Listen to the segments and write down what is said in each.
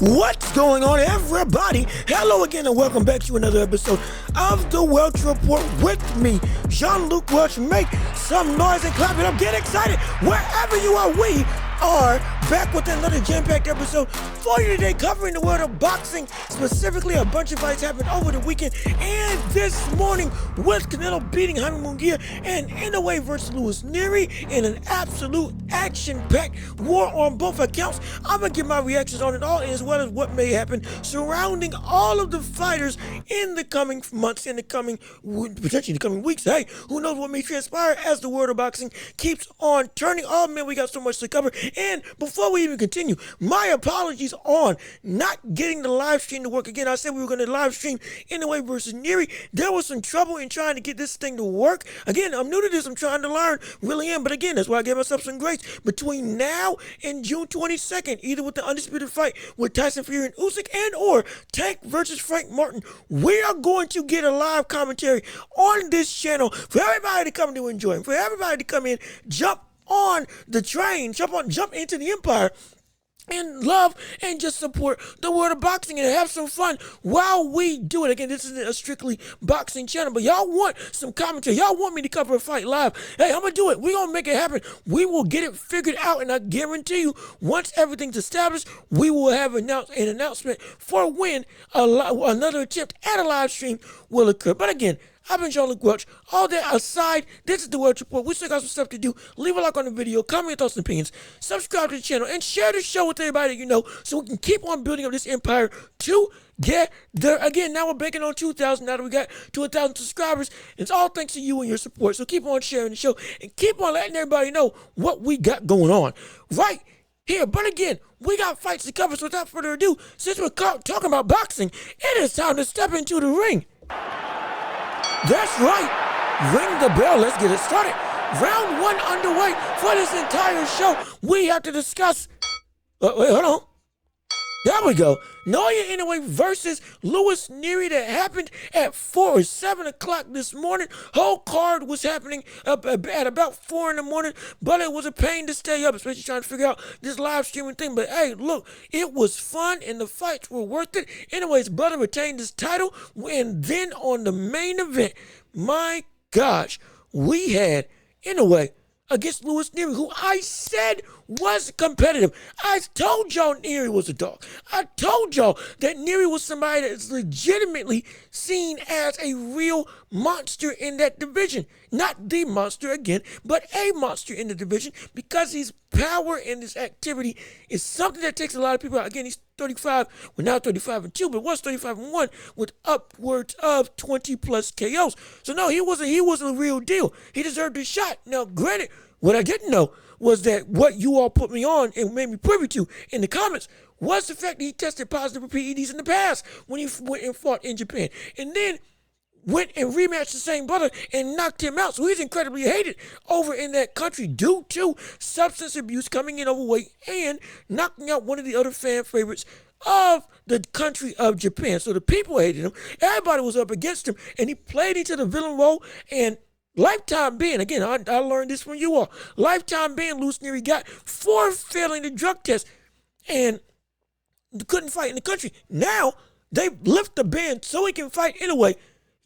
What's going on, everybody? Hello again and welcome back to another episode of the Welch Report with me, Jean-Luc Welch. Make some noise and clap it up. Get excited wherever you are. We are back with another jam-packed episode for you today, covering the world of boxing, specifically a bunch of fights happened over the weekend and this morning with Canelo beating Munguia and Inoue versus Nery in an absolute action-packed war on both accounts. I'm gonna give my reactions on it all, as well as what may happen surrounding all of the fighters in the coming months, in the coming, potentially the coming weeks. Hey, who knows what may transpire as the world of boxing keeps on turning. Oh man, we got so much to cover. And before we even continue, my apologies on not getting the live stream to work again. I said we were going to live stream Inoue versus Nery. There was some trouble in trying to get this thing to work. Again, I'm new to this. I'm trying to learn. Really am. But again, that's why I gave myself some grace. Between now and June 22nd, either with the Undisputed fight with Tyson Fury and Usyk and or Tank versus Frank Martin, we are going to get a live commentary on this channel for everybody to come to enjoy, for everybody to come in, jump on the train, jump into the empire and love and just support the world of boxing and have some fun while we do it. Again, this isn't a strictly boxing channel, but y'all want some commentary. Y'all want me to cover a fight live. Hey, I'm gonna do it. We're gonna make it happen. We will get it figured out, and I guarantee you, once everything's established, we will have an announcement for when another attempt at a live stream will occur. But again, I've been Jean-Luc Welch. All that aside, this is the Welch Report. We still got some stuff to do. Leave a like on the video, comment your thoughts and opinions, subscribe to the channel, and share the show with everybody that you know so we can keep on building up this empire together. Again, now we're banking on 2,000. Now that we got to 1,000 subscribers, it's all thanks to you and your support. So keep on sharing the show and keep on letting everybody know what we got going on right here. But again, we got fights to cover, so without further ado, since we're talking about boxing, it is time to step into the ring. That's right. Ring the bell. Let's get it started. Round one underway for this entire show. We have to discuss. Wait, hold on. There we go. Naoya Inoue versus Nery that happened at 4 or 7 o'clock this morning. Whole card was happening up at about 4 in the morning, but it was a pain to stay up, especially trying to figure out this live streaming thing. But hey, look, it was fun and the fights were worth it. Anyway's brother retained his title, and then on the main event, my gosh, we had Inoue against Nery, who I said was competitive. I told y'all Nery was a dog. I told y'all that Nery was somebody that is legitimately seen as a real monster in that division. Not the monster again, but a monster in the division, because his power and his activity is something that takes a lot of people out. Again, he's 35, well now 35-2, but was 35-1 with upwards of 20 plus KOs. So no, he wasn't a real deal. He deserved a shot. Now, granted, what I didn't know was that what you all put me on and made me privy to in the comments was the fact that he tested positive for PEDs in the past when he went and fought in Japan. And then went and rematched the same brother and knocked him out. So he's incredibly hated over in that country due to substance abuse, coming in overweight, and knocking out one of the other fan favorites of the country of Japan. So the people hated him. Everybody was up against him, and he played into the villain role. And lifetime ban, again, I learned this from you all. Lifetime ban Nery got for failing the drug test and couldn't fight in the country. Now they lift the ban so he can fight Inoue,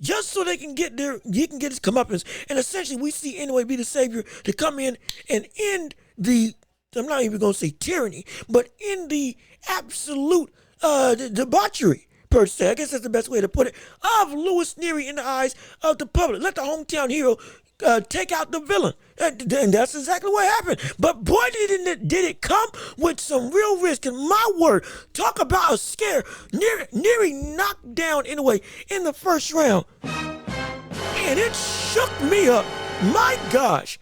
just so he can get his comeuppance. And essentially, we see Inoue be the savior to come in and end the, I'm not even going to say tyranny, but end the absolute debauchery, per se, I guess that's the best way to put it, of Nery in the eyes of the public. Let the hometown hero take out the villain. And that's exactly what happened. But boy, did it come with some real risk. And my word, talk about a scare. Nery knocked down Inoue in the first round, and it shook me up. My gosh.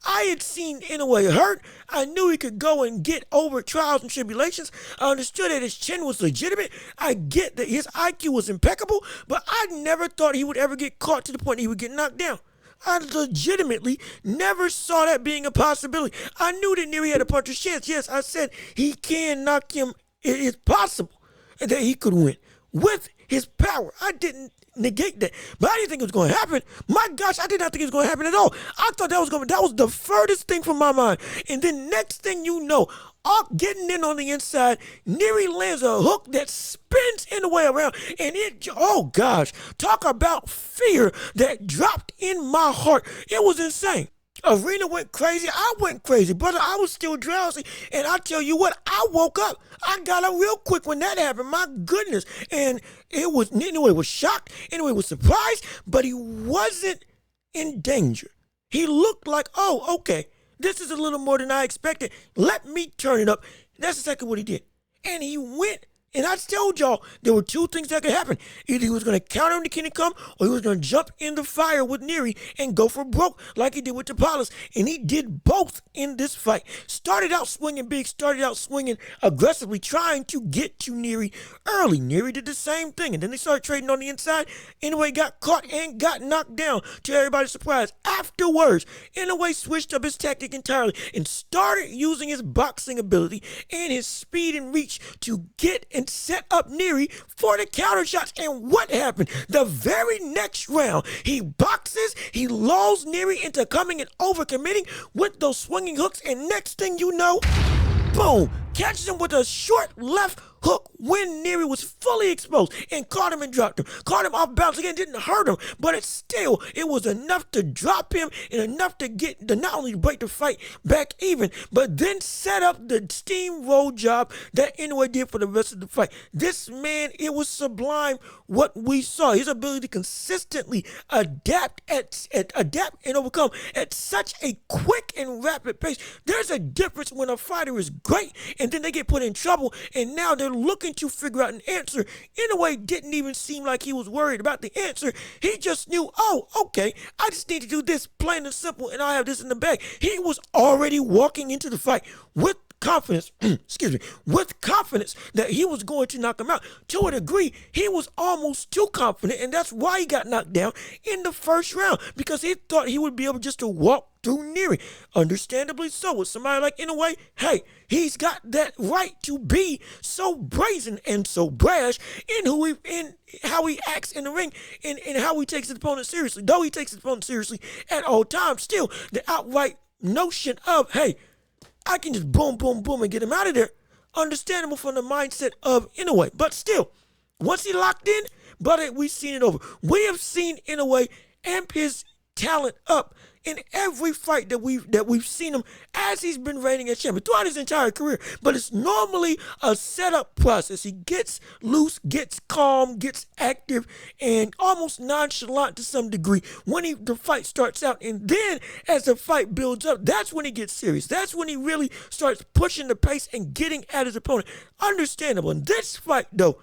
I had seen Inoue hurt. I knew he could go and get over trials and tribulations. I understood that his chin was legitimate. I get that his IQ was impeccable, but I never thought he would ever get caught to the point he would get knocked down. I legitimately never saw that being a possibility. I knew that Nery had a puncher's chance. Yes, I said he can knock him. It is possible that he could win with his power. I didn't negate that. But I didn't think it was going to happen. My gosh, I did not think it was going to happen at all. I thought that was the furthest thing from my mind. And then next thing you know, up getting in on the inside, Nery lands a hook that spins Inoue around, and oh gosh, talk about fear that dropped in my heart. It was insane. Arena went crazy. I went crazy, brother. I was still drowsy, and I tell you what, I woke up. I got up real quick when that happened. My goodness, and Inoue was shocked. Inoue was surprised, but he wasn't in danger. He looked like, oh, okay, this is a little more than I expected. Let me turn it up. That's exactly what he did, and he went. And I told y'all there were two things that could happen. Either he was going to counter him to Kingdom Come, or he was going to jump in the fire with Nery and go for broke like he did with Tapalas. And he did both in this fight. Started out swinging big, started out swinging aggressively, trying to get to Nery early. Nery did the same thing. And then they started trading on the inside. Inoue got caught and got knocked down, to everybody's surprise. Afterwards, Inoue switched up his tactic entirely and started using his boxing ability and his speed and reach to get and set up Nery for the counter shots. And what happened? The very next round, he boxes, he lulls Nery into coming and overcommitting with those swinging hooks, and next thing you know, boom, catches him with a short left hook when Nery was fully exposed and caught him and dropped him. Caught him off balance again, didn't hurt him, but it was enough to drop him and enough to not only break the fight back even, but then set up the steamroll job that Inoue did for the rest of the fight. This man, it was sublime what we saw. His ability to consistently adapt and overcome at such a quick and rapid pace. There's a difference when a fighter is great and then they get put in trouble and now they're looking to figure out an answer. Inoue didn't even seem like he was worried about the answer. He just knew, oh, okay, I just need to do this plain and simple and I have this in the bag. He was already walking into the fight with confidence, with confidence that he was going to knock him out. To a degree, he was almost too confident, and that's why he got knocked down in the first round, because he thought he would be able just to walk through Nery. Understandably so. With somebody like Inoue, hey, he's got that right to be so brazen and so brash in how he acts in the ring and how he takes his opponent seriously. Though he takes his opponent seriously at all times, still, the outright notion of, hey, I can just boom, boom, boom and get him out of there. Understandable from the mindset of Inoue. But still, once he locked in, brother, we've seen it over. We have seen Inoue amp his talent up in every fight that we've seen him as he's been reigning as champion throughout his entire career. But it's normally a setup process. He gets loose, gets calm, gets active, and almost nonchalant to some degree when the fight starts out. And then as the fight builds up, that's when he gets serious. That's when he really starts pushing the pace and getting at his opponent. Understandable. In this fight, though,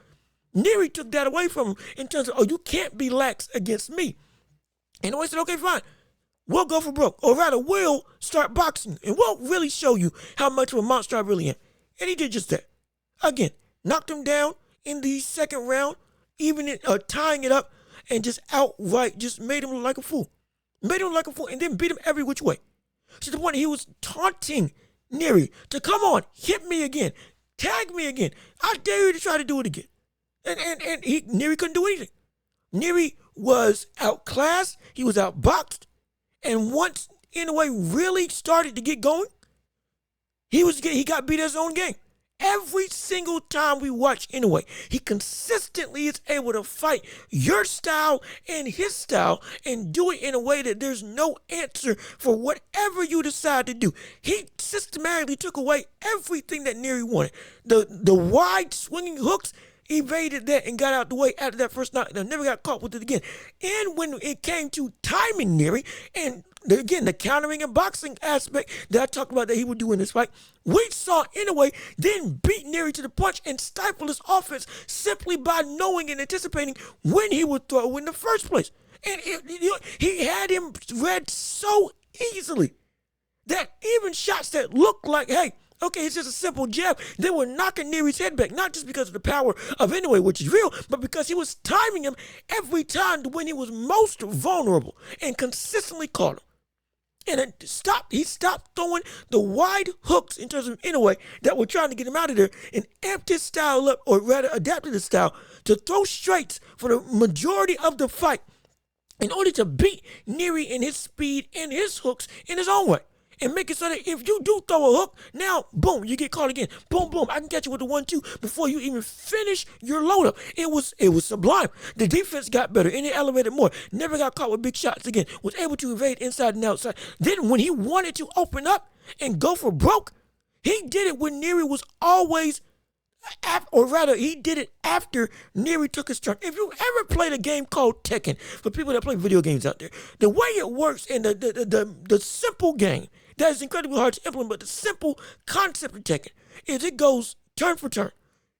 Nery took that away from him in terms of, oh, you can't be lax against me. And I said, okay, fine. We'll go for broke. Or rather, we'll start boxing. And we'll really show you how much of a monster I really am. And he did just that. Again, knocked him down in the second round, even tying it up, and just outright just made him look like a fool. Made him look like a fool, and then beat him every which way. To the point he was taunting Nery to come on, hit me again, tag me again. I dare you to try to do it again. And Nery couldn't do anything. Nery was outclassed. He was outboxed. And once Inoue really started to get going, he got beat at his own game. Every single time we watch Inoue, he consistently is able to fight your style and his style and do it in a way that there's no answer for whatever you decide to do. He systematically took away everything that Nery wanted. The wide swinging hooks, evaded that and got out the way after that first knock. Never got caught with it again. And when it came to timing Nery, and again, the countering and boxing aspect that I talked about that he would do in this fight, we saw Inoue then beat Nery to the punch and stifle his offense simply by knowing and anticipating when he would throw in the first place. And he had him read so easily that even shots that looked like, hey, okay, it's just a simple jab, they were knocking Nery's head back, not just because of the power of Inoue, which is real, but because he was timing him every time to when he was most vulnerable and consistently caught him. And he stopped throwing the wide hooks in terms of Inoue that were trying to get him out of there and amped his style up, or rather adapted his style to throw straights for the majority of the fight in order to beat Nery in his speed and his hooks in his own way. And make it so that if you do throw a hook, now, boom, you get caught again. Boom, boom, I can catch you with the 1-2 before you even finish your load up. It was sublime. The defense got better and it elevated more. Never got caught with big shots again. Was able to evade inside and outside. Then when he wanted to open up and go for broke, he did it when Nery was always, or rather, he did it after Nery took his turn. If you ever played a game called Tekken, for people that play video games out there, the way it works in the simple game, that is incredibly hard to implement, but the simple concept of Tekken is it goes turn for turn.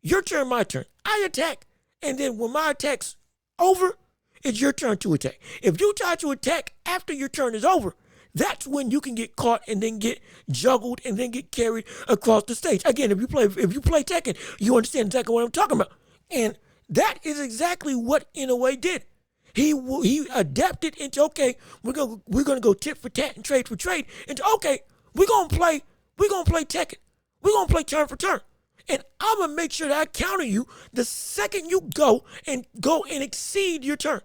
Your turn, my turn. I attack, and then when my attack's over, it's your turn to attack. If you try to attack after your turn is over, that's when you can get caught and then get juggled and then get carried across the stage. Again, if you play Tekken, you understand exactly what I'm talking about. And that is exactly what Inoue did. He adapted into, okay, we're gonna go tit for tat and trade for trade, into, okay, we're gonna play Tekken. We're gonna play turn for turn. And I'm gonna make sure that I counter you the second you go and exceed your turn.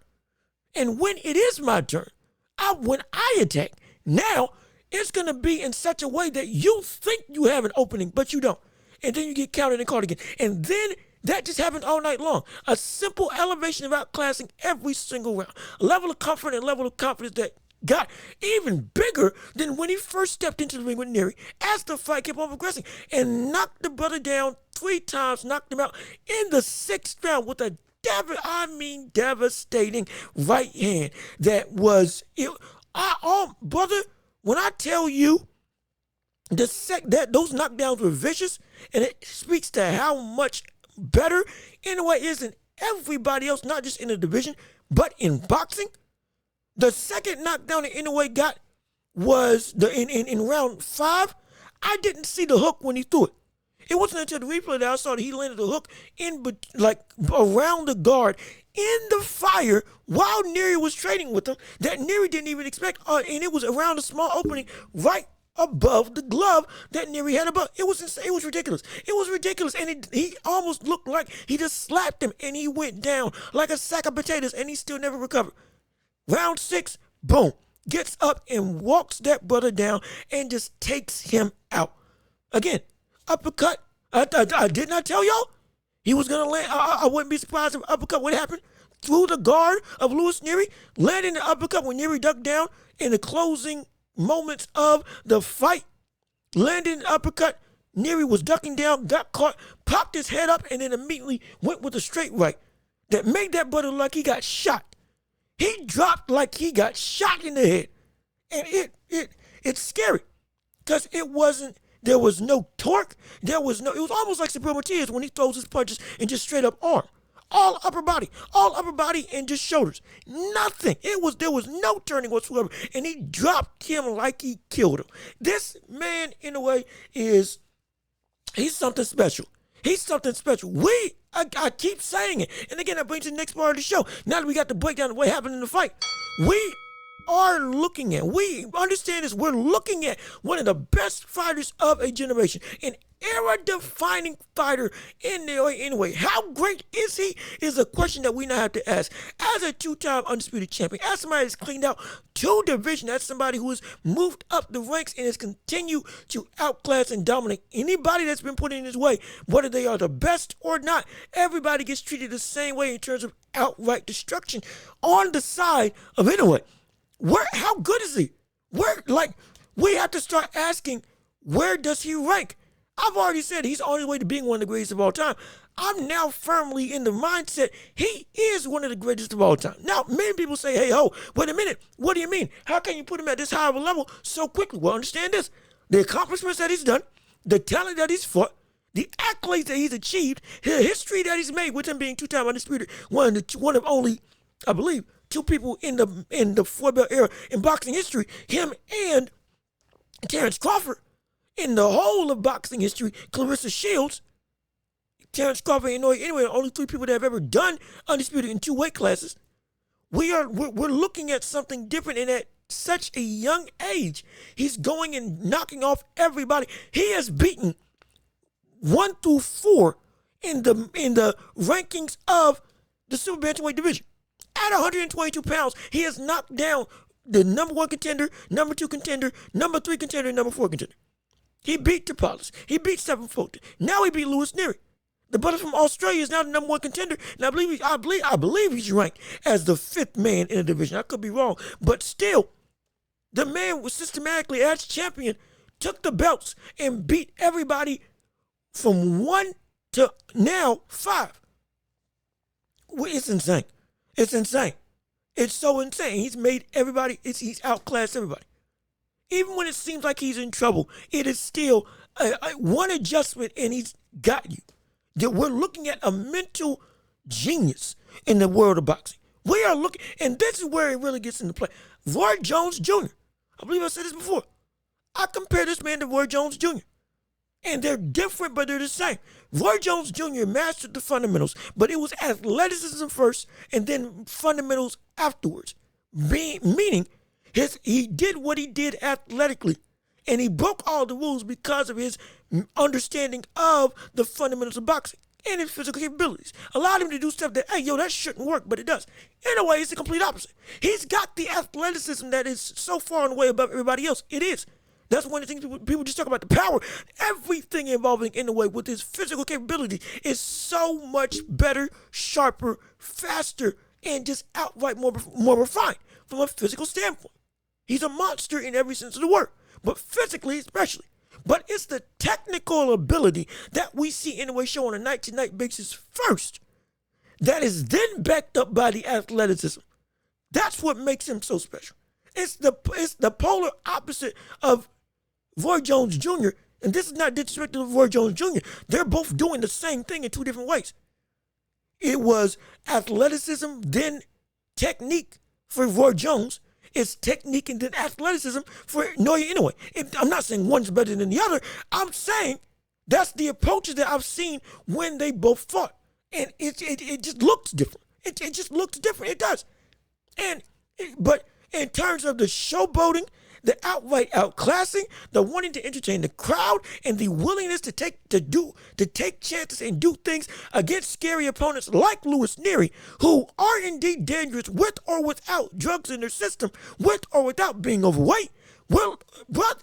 And when it is my turn, when I attack, now it's gonna be in such a way that you think you have an opening, but you don't. And then you get counted and caught again. And then that just happened all night long. A simple elevation of outclassing every single round. A level of comfort and level of confidence that got even bigger than when he first stepped into the ring with Nery as the fight kept on progressing, and knocked the brother down 3 times, knocked him out in the 6th round with a devastating right hand that was it. Brother, when I tell you that those knockdowns were vicious, and it speaks to how much better Inoue is than everybody else, not just in the division, but in boxing. The second knockdown that Inoue got was in round 5. I didn't see the hook when he threw it. It wasn't until the replay that I saw that he landed the hook around the guard in the fire while Nery was trading with him, that Nery didn't even expect, and it was around a small opening right above the glove that Nery had above. It was insane. It was ridiculous. It was ridiculous, and he almost looked like he just slapped him, and he went down like a sack of potatoes, and he still never recovered. Round 6, boom, gets up and walks that brother down and just takes him out. Again, uppercut. I did not tell y'all he was going to land. I wouldn't be surprised if uppercut would happen through the guard of Louis Nery, landing the uppercut when Nery ducked down in the closing moments of the fight. Landing the uppercut, Nery was ducking down, got caught, popped his head up, and then immediately went with a straight right that made that brother look like he got shot. He dropped like he got shot in the head. And it's scary because there was no torque. It was almost like Supreme Martinez when he throws his punches and just straight up arm. All upper body and just shoulders. Nothing. There was no turning whatsoever. And he dropped him like he killed him. This man, in a way, he's something special. He's something special. I keep saying it. And again, that brings to the next part of the show. Now that we got the breakdown of what happened in the fight, we understand this, we're looking at one of the best fighters of a generation, an era-defining fighter in Inoue. How great is he is a question that we now have to ask. As a 2-time undisputed champion, as somebody that's cleaned out 2 divisions, as somebody who has moved up the ranks and has continued to outclass and dominate anybody that's been put in his way, whether they are the best or not, everybody gets treated the same way in terms of outright destruction on the side of Inoue. How good is he? We have to start asking, where does he rank? I've already said he's on his way to being one of the greatest of all time. I'm now firmly in the mindset he is one of the greatest of all time. Now, many people say, hey, wait a minute. What do you mean? How can you put him at this high of a level so quickly? Well, understand this. The accomplishments that he's done, the talent that he's fought, the accolades that he's achieved, the history that he's made with him being 2-time undisputed, one of only, I believe, 2 people in the 4-belt era in boxing history, him and Terrence Crawford. In the whole of boxing history, Clarissa Shields, Terrence Crawford, and Inoue, only 3 people that have ever done undisputed in 2 weight classes. We're looking at something different, and at such a young age, he's going and knocking off everybody. He has beaten 1 through 4 in the rankings of the super bantamweight division. At 122 pounds, he has knocked down the number 1 contender, number 2 contender, number 3 contender, and number 4 contender. He beat Tapales. He beat Stephen Fulton. Now he beat Nery. The brother from Australia is now the number 1 contender, and I believe he's ranked as the 5th man in the division. I could be wrong, but still, the man was systematically, as champion, took the belts and beat everybody from 1 to now 5. It's insane. It's insane. It's so insane. He's made everybody. He's outclassed everybody. Even when it seems like he's in trouble, it is still one adjustment and he's got you. That we're looking at a mental genius in the world of boxing. We are looking, and this is where it really gets into play. Roy Jones Jr. I believe I said this before. I compare this man to Roy Jones Jr. And they're different, but they're the same. Roy Jones Jr. mastered the fundamentals, but it was athleticism first and then fundamentals afterwards. Meaning, he did what he did athletically, and he broke all the rules because of his understanding of the fundamentals of boxing and his physical capabilities. Allowed him to do stuff that, that shouldn't work, but it does. In a way, it's the complete opposite. He's got the athleticism that is so far and away above everybody else. It is. That's one of the things people just talk about, the power. Everything involving Inoue with his physical capability is so much better, sharper, faster, and just outright more refined from a physical standpoint. He's a monster in every sense of the word, but physically especially. But it's the technical ability that we see Inoue show on a night-to-night basis first that is then backed up by the athleticism. That's what makes him so special. It's the polar opposite of Roy Jones Jr., and this is not disrespectful of Roy Jones Jr. They're both doing the same thing in 2 different ways. It was athleticism, then technique for Roy Jones. It's technique and then athleticism for Naoya Inoue. I'm not saying one's better than the other. I'm saying that's the approaches that I've seen when they both fought. And it just looks different. It just looks different. It does. But in terms of the showboating, the outright outclassing, the wanting to entertain the crowd, and the willingness to take chances and do things against scary opponents like Nery, who are indeed dangerous with or without drugs in their system, with or without being overweight. Well, but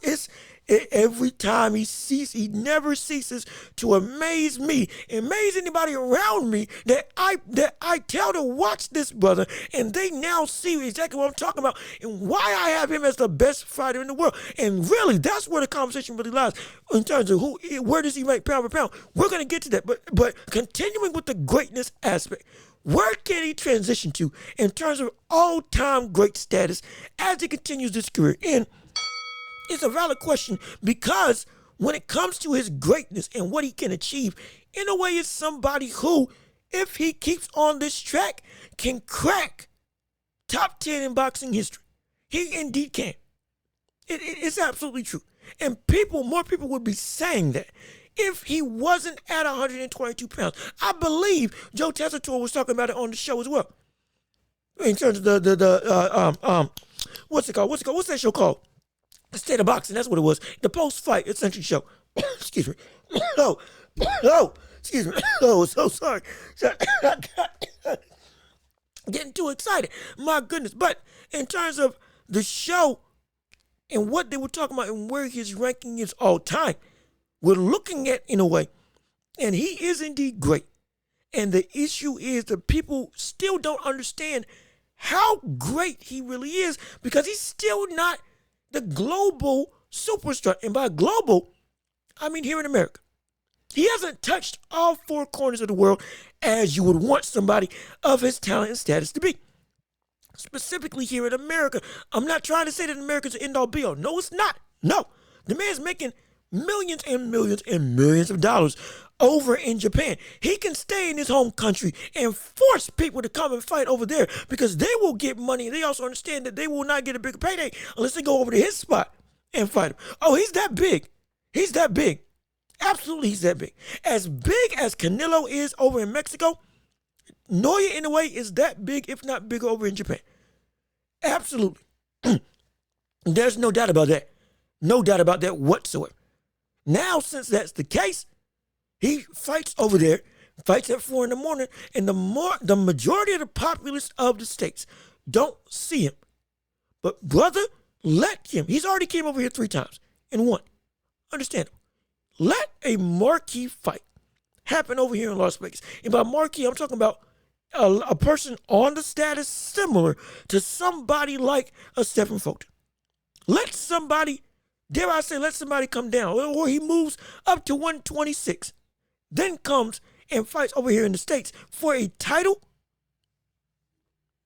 every time he never ceases to amaze me, amaze anybody around me that I tell to watch this brother, and they now see exactly what I'm talking about and why I have him as the best fighter in the world. And really, that's where the conversation really lies in terms of where does he rank pound for pound. We're gonna get to that, but continuing with the greatness aspect. Where can he transition to in terms of all-time great status as he continues this career? And it's a valid question because when it comes to his greatness and what he can achieve, Inoue is somebody who, if he keeps on this track, can crack top 10 in boxing history. He indeed can. It's absolutely true. And more people would be saying that if he wasn't at 122 pounds. I believe Joe Tessitore was talking about it on the show as well. In terms of what's it called? What's that show called? The State of Boxing, that's what it was. The post-fight essentially show. Excuse me. Excuse me. Oh, so sorry. Getting too excited. My goodness. But in terms of the show and what they were talking about and where his ranking is all time, we're looking at Inoue, and he is indeed great. And the issue is that people still don't understand how great he really is because he's still not the global superstar. And by global, I mean here in America. He hasn't touched all 4 corners of the world as you would want somebody of his talent and status to be. Specifically here in America. I'm not trying to say that America's an end-all be-all. No, it's not. No. The man's making millions and millions and millions of dollars over in Japan. He can stay in his home country and force people to come and fight over there because they will get money. They also understand that they will not get a bigger payday unless they go over to his spot and fight him. Oh, he's that big. He's that big. Absolutely, he's that big. As big as Canelo is over in Mexico, Naoya Inoue is that big, if not bigger, over in Japan. Absolutely. There's no doubt about that. No doubt about that whatsoever. Now, since that's the case, he fights over there, Fights at 4 in the morning, and the majority of the populace of the states don't see him. But brother, let him. He's already came over here 3 times and won. Understandable. Let a marquee fight happen over here in Las Vegas. And by marquee, I'm talking about a person on the status similar to somebody like a Stephen Fulton. Let somebody, dare I say, let somebody come down, or he moves up to 126, then comes and fights over here in the States for a title.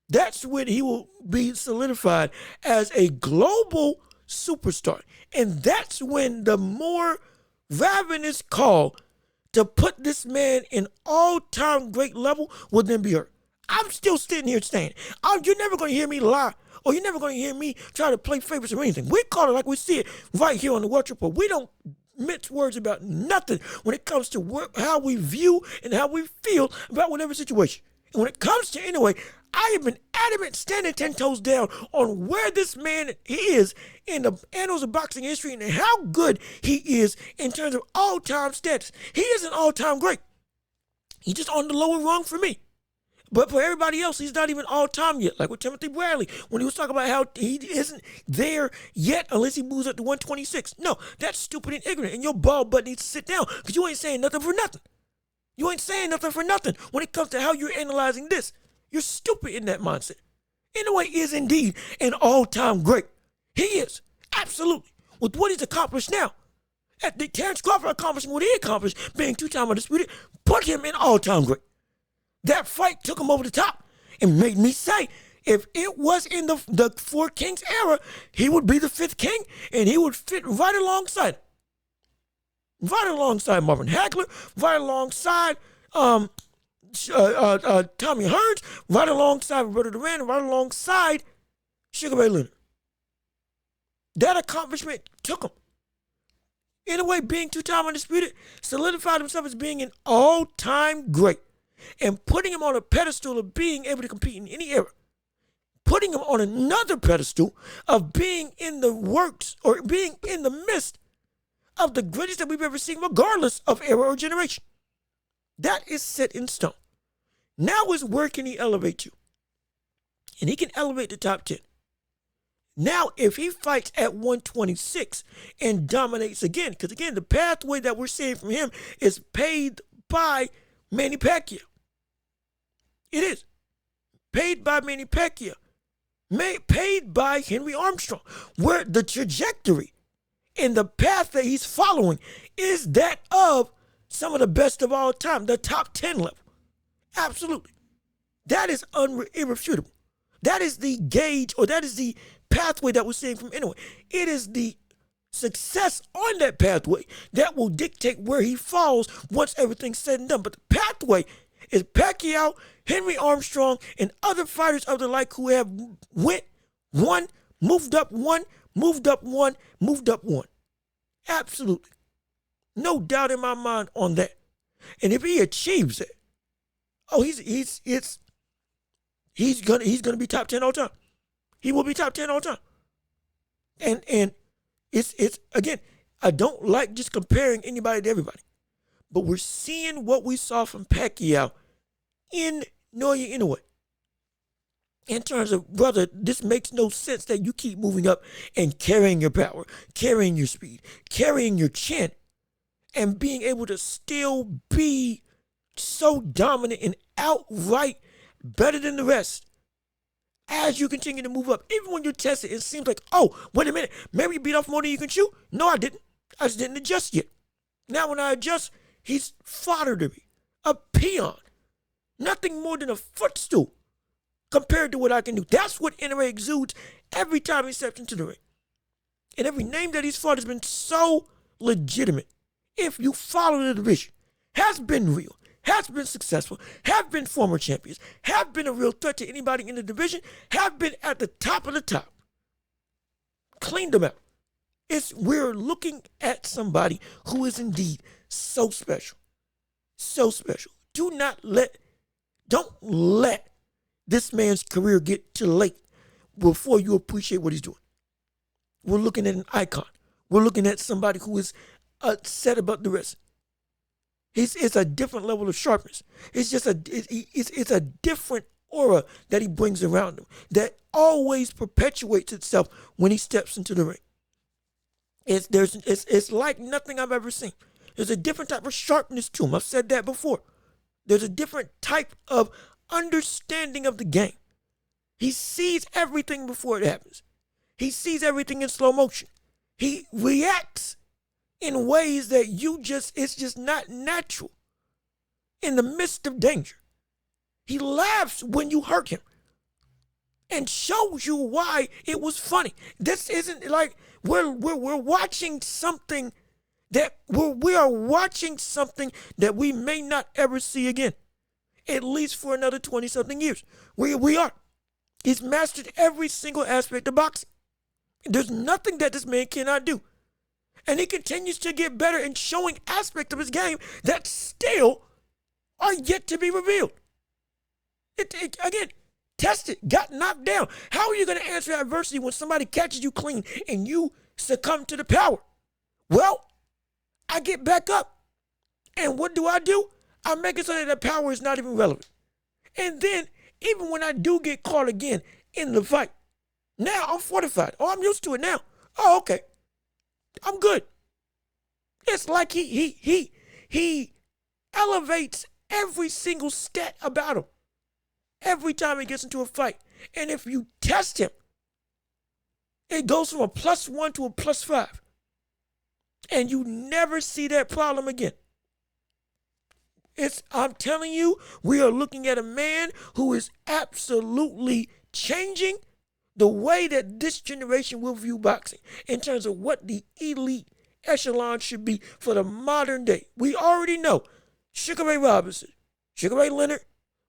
That's when he will be solidified as a global superstar. And that's when the more ravenous call to put this man in all-time great level will then be heard. I'm still sitting here saying, you're never going to hear me lie, or you're never going to hear me try to play favorites or anything. We call it like we see it right here on the Welch Report. We don't mince words about nothing when it comes to how we view and how we feel about whatever situation. And when it comes to Inoue, I have been adamant, standing 10 toes down on where this man is in the annals of boxing history and how good he is in terms of all-time status. He is an all-time great. He's just on the lower rung for me. But for everybody else, he's not even all-time yet. Like with Timothy Bradley, when he was talking about how he isn't there yet unless he moves up to 126. No, that's stupid and ignorant. And your bald butt needs to sit down because you ain't saying nothing for nothing. You ain't saying nothing for nothing when it comes to how you're analyzing this. You're stupid in that mindset. Inoue is indeed an all-time great. He is, absolutely. With what he's accomplished now. At the Terrence Crawford accomplishing what he accomplished, being 2-time undisputed, put him in all-time great. That fight took him over the top and made me say, if it was in the 4 Kings era, he would be the 5th king and he would fit right alongside Marvin Hagler, right alongside Tommy Hearns, right alongside Roberto Duran, right alongside Sugar Ray Leonard. That accomplishment took him. In a way, being 2-time undisputed, solidified himself as being an all-time great and putting him on a pedestal of being able to compete in any era. Putting him on another pedestal of being in the works or being in the midst of the greatest that we've ever seen, regardless of era or generation. That is set in stone. Now is where can he elevate to? And he can elevate the top 10. Now, if he fights at 126 and dominates again, because again, the pathway that we're seeing from him is paid by Manny Pacquiao. It is. Paid by Manny Pacquiao. Paid by Henry Armstrong. Where the trajectory and the path that he's following is that of some of the best of all time, the top 10 level. Absolutely. That is irrefutable. That is the gauge, or that is the pathway that we're seeing from Inoue. It is the success on that pathway that will dictate where he falls once everything's said and done. But the pathway is Pacquiao, Henry Armstrong, and other fighters of the like who have won, moved up one. Absolutely. No doubt in my mind on that. And if he achieves it, he's gonna be top 10 all time. He will be top 10 all time. And it's again, I don't like just comparing anybody to everybody. But we're seeing what we saw from Pacquiao in Naoya Inoue. In terms of, brother, this makes no sense that you keep moving up and carrying your power, carrying your speed, carrying your chin, and being able to still be so dominant and outright better than the rest. As you continue to move up, even when you're tested, it seems like, oh, wait a minute, maybe you beat off more than you can chew? No, I didn't. I just didn't adjust yet. Now when I adjust, he's fodder to me, a peon, nothing more than a footstool compared to what I can do. That's what Inoue exudes every time he steps into the ring. And every name that he's fought has been so legitimate. If you follow the division, has been real, has been successful, have been former champions, have been a real threat to anybody in the division, have been at the top of the top. Cleaned them out. We're looking at somebody who is indeed so special. So special. Don't let this man's career get too late before you appreciate what he's doing. We're looking at an icon. We're looking at somebody who is set above the rest. It's a different level of sharpness. It's a different aura that he brings around him that always perpetuates itself when he steps into the ring. It's like nothing I've ever seen. There's a different type of sharpness to him. I've said that before. There's a different type of understanding of the game. He sees everything before it happens. He sees everything in slow motion. He reacts in ways that it's just not natural. In the midst of danger, he laughs when you hurt him and shows you why it was funny. This isn't like we're watching something that we are watching something that we may not ever see again, at least for another 20-something years. We are. He's mastered every single aspect of boxing. There's nothing that this man cannot do. And he continues to get better in showing aspects of his game that still are yet to be revealed. Again, tested, got knocked down. How are you going to answer adversity when somebody catches you clean and you succumb to the power? Well, I get back up. And what do? I make it so that the power is not even relevant. And then, even when I do get caught again in the fight, now I'm fortified. Oh, I'm used to it now. Oh, okay. I'm good. It's like he elevates every single stat about him every time he gets into a fight. And if you test him, it goes from a +1 to a +5. And you never see that problem again. I'm telling you, we are looking at a man who is absolutely changing the way that this generation will view boxing in terms of what the elite echelon should be for the modern day. We already know Sugar Ray Robinson, Sugar Ray Leonard.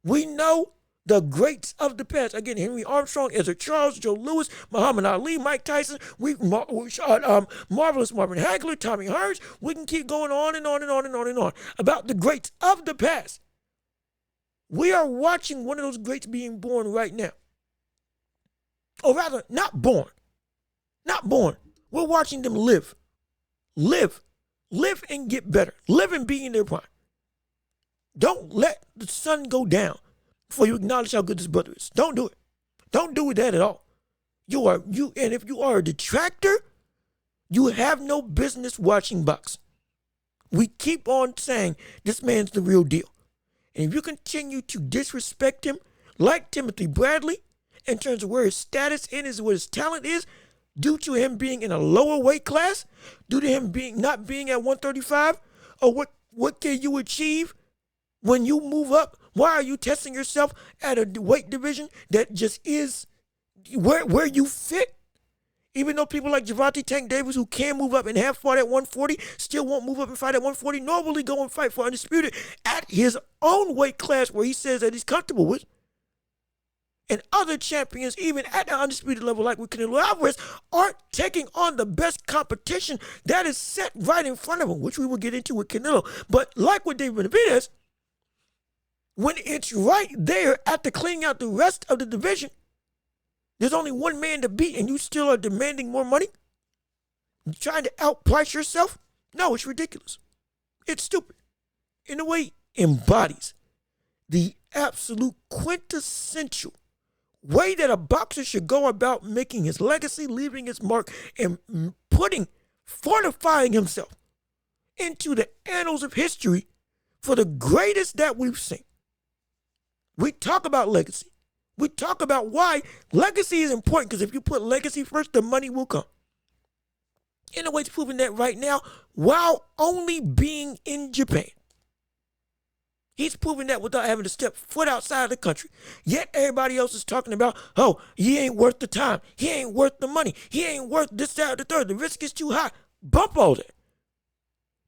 We know the greats of the past. Again, Henry Armstrong, Ezra Charles, Joe Louis, Muhammad Ali, Mike Tyson, Marvelous Marvin Hagler, Tommy Hearns. We can keep going on and on and on and on and on about the greats of the past. We are watching one of those greats being born right now. Or rather, not born. Not born. We're watching them live. Live and get better. Live and be in their prime. Don't let the sun go down before you acknowledge how good this brother is. Don't do it. Don't do that at all. And if you are a detractor, you have no business watching boxing. We keep on saying this man's the real deal. And if you continue to disrespect him, like Timothy Bradley, in terms of where his status is, what his talent is, due to him being in a lower weight class, due to him not being at 135, or what can you achieve when you move up? Why are you testing yourself at a weight division that just is where you fit? Even though people like Gervonta Tank Davis, who can move up and have fought at 140, still won't move up and fight at 140, nor will he go and fight for Undisputed at his own weight class where he says that he's comfortable with. And other champions, even at the Undisputed level, like with Canelo Alvarez, aren't taking on the best competition that is set right in front of them, which we will get into with Canelo. But like with David Benavidez, when it's right there after cleaning out the rest of the division, there's only one man to beat and you still are demanding more money? You trying to outprice yourself? No, it's ridiculous. It's stupid. In a way, embodies the absolute quintessential way that a boxer should go about making his legacy, leaving his mark, and fortifying himself into the annals of history for the greatest that we've seen. We talk about legacy. We talk about why legacy is important, because if you put legacy first, the money will come. Inoue's proving that right now while only being in Japan. He's proving that without having to step foot outside the country. Yet everybody else is talking about, oh, he ain't worth the time. He ain't worth the money. He ain't worth this, that, or the third. The risk is too high. Bump all that.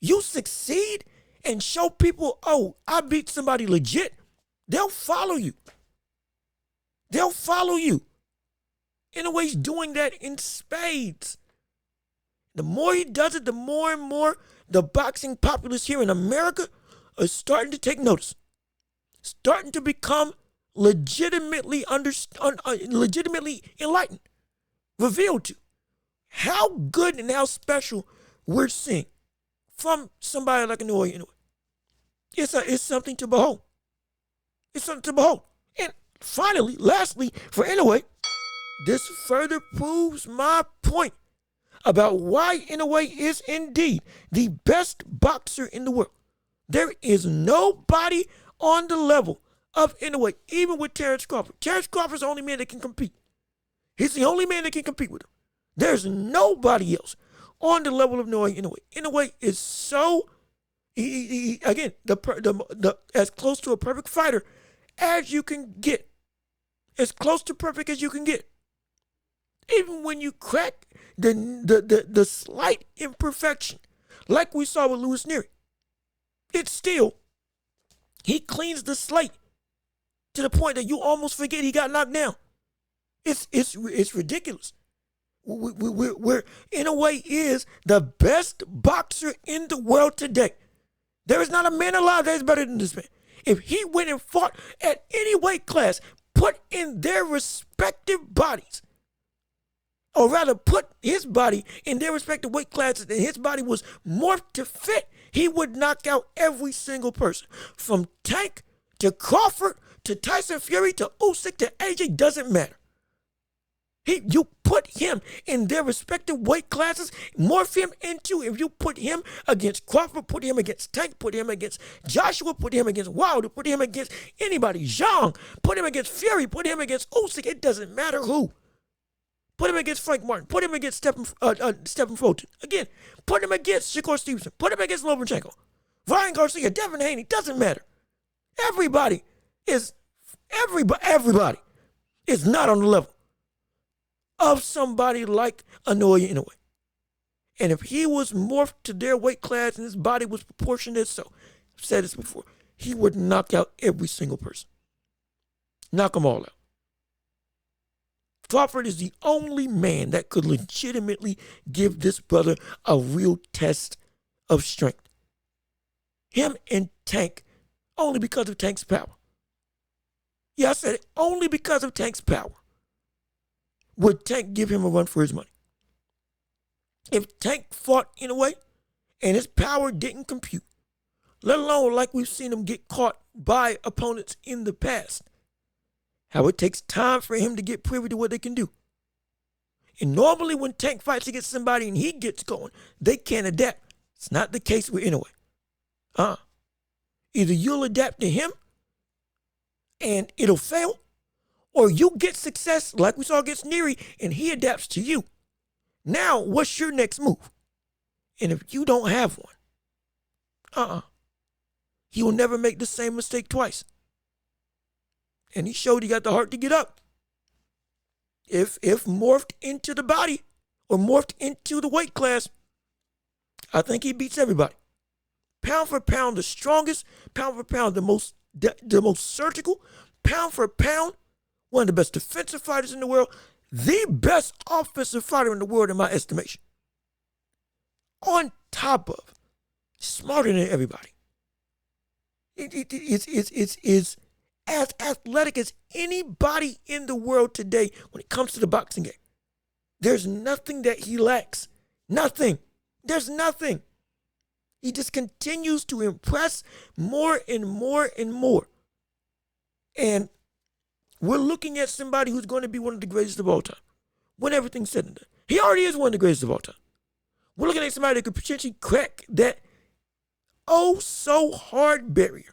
You succeed and show people, oh, I beat somebody legit. They'll follow you. They'll follow you. Inoue, he's doing that in spades. The more he does it, the more and more the boxing populace here in America are starting to take notice, starting to become legitimately enlightened, revealed to how good and how special we're seeing from somebody like Naoya Inoue. It's something to behold. It's something to behold. And finally, lastly, for Inoue, this further proves my point about why Inoue is indeed the best boxer in the world. There is nobody on the level of Inoue, even with Terrence Crawford. Terrence Crawford's the only man that can compete. He's the only man that can compete with him. There's nobody else on the level of Naoya Inoue. Inoue is so, again, as close to a perfect fighter as you can get. As close to perfect as you can get. Even when you crack the slight imperfection, like we saw with Louis Nery, it's still, he cleans the slate to the point that you almost forget he got knocked down. It's ridiculous. We're Inoue is the best boxer in the world today. There is not a man alive that is better than this man. If he went and fought at any weight class, put in their respective bodies, or rather put his body in their respective weight classes, and his body was morphed to fit, he would knock out every single person. From Tank to Crawford to Tyson Fury to Usyk to AJ, doesn't matter. You put him in their respective weight classes, morph him into, if you put him against Crawford, put him against Tank, put him against Joshua, put him against Wilder, put him against anybody, Zhang, put him against Fury, put him against Usyk, it doesn't matter who. Put him against Frank Martin, put him against Stephen Fulton. Again, put him against Shakur Stevenson, put him against Lomachenko, Ryan Garcia, Devin Haney, doesn't matter. Everybody is not on the level of somebody like Naoya Inoue. And if he was morphed to their weight class and his body was proportionate, so I've said this before, he would knock out every single person. Knock them all out. Crawford is the only man that could legitimately give this brother a real test of strength. Him and Tank, only because of Tank's power. Yeah, I said it, only because of Tank's power would Tank give him a run for his money. If Tank fought Inoue and his power didn't compute, let alone like we've seen him get caught by opponents in the past, how it takes time for him to get privy to what they can do. And normally when Tank fights against somebody and he gets going, they can't adapt. It's not the case with Inoue. Either you'll adapt to him and it'll fail, or you get success like we saw against Nery and he adapts to you. Now, what's your next move? And if you don't have one, he will never make the same mistake twice. And he showed he got the heart to get up. If morphed into the body or morphed into the weight class, I think he beats everybody. Pound for pound, the strongest. Pound for pound, the most surgical. Pound for pound, one of the best defensive fighters in the world. The best offensive fighter in the world, in my estimation. On top of smarter than everybody. It's as athletic as anybody in the world today when it comes to the boxing game. There's nothing that he lacks. Nothing. There's nothing. He just continues to impress more and more and more. And we're looking at somebody who's going to be one of the greatest of all time. When everything's said and done. He already is one of the greatest of all time. We're looking at somebody that could potentially crack that oh so hard barrier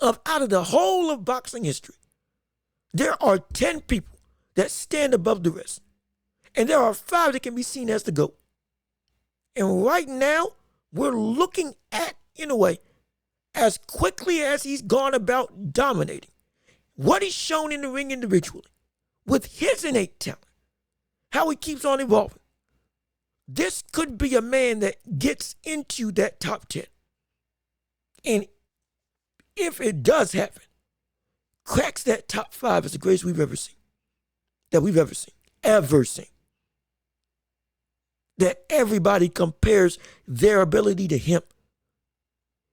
of out of the whole of boxing history. There are 10 people that stand above the rest. And there are 5 that can be seen as the GOAT. And right now, we're looking at Inoue as quickly as he's gone about dominating. What he's shown in the ring individually, with his innate talent, how he keeps on evolving. This could be a man that gets into that top 10. And if it does happen, cracks that top 5 as the greatest we've ever seen. That we've ever seen. Ever seen. That everybody compares their ability to him.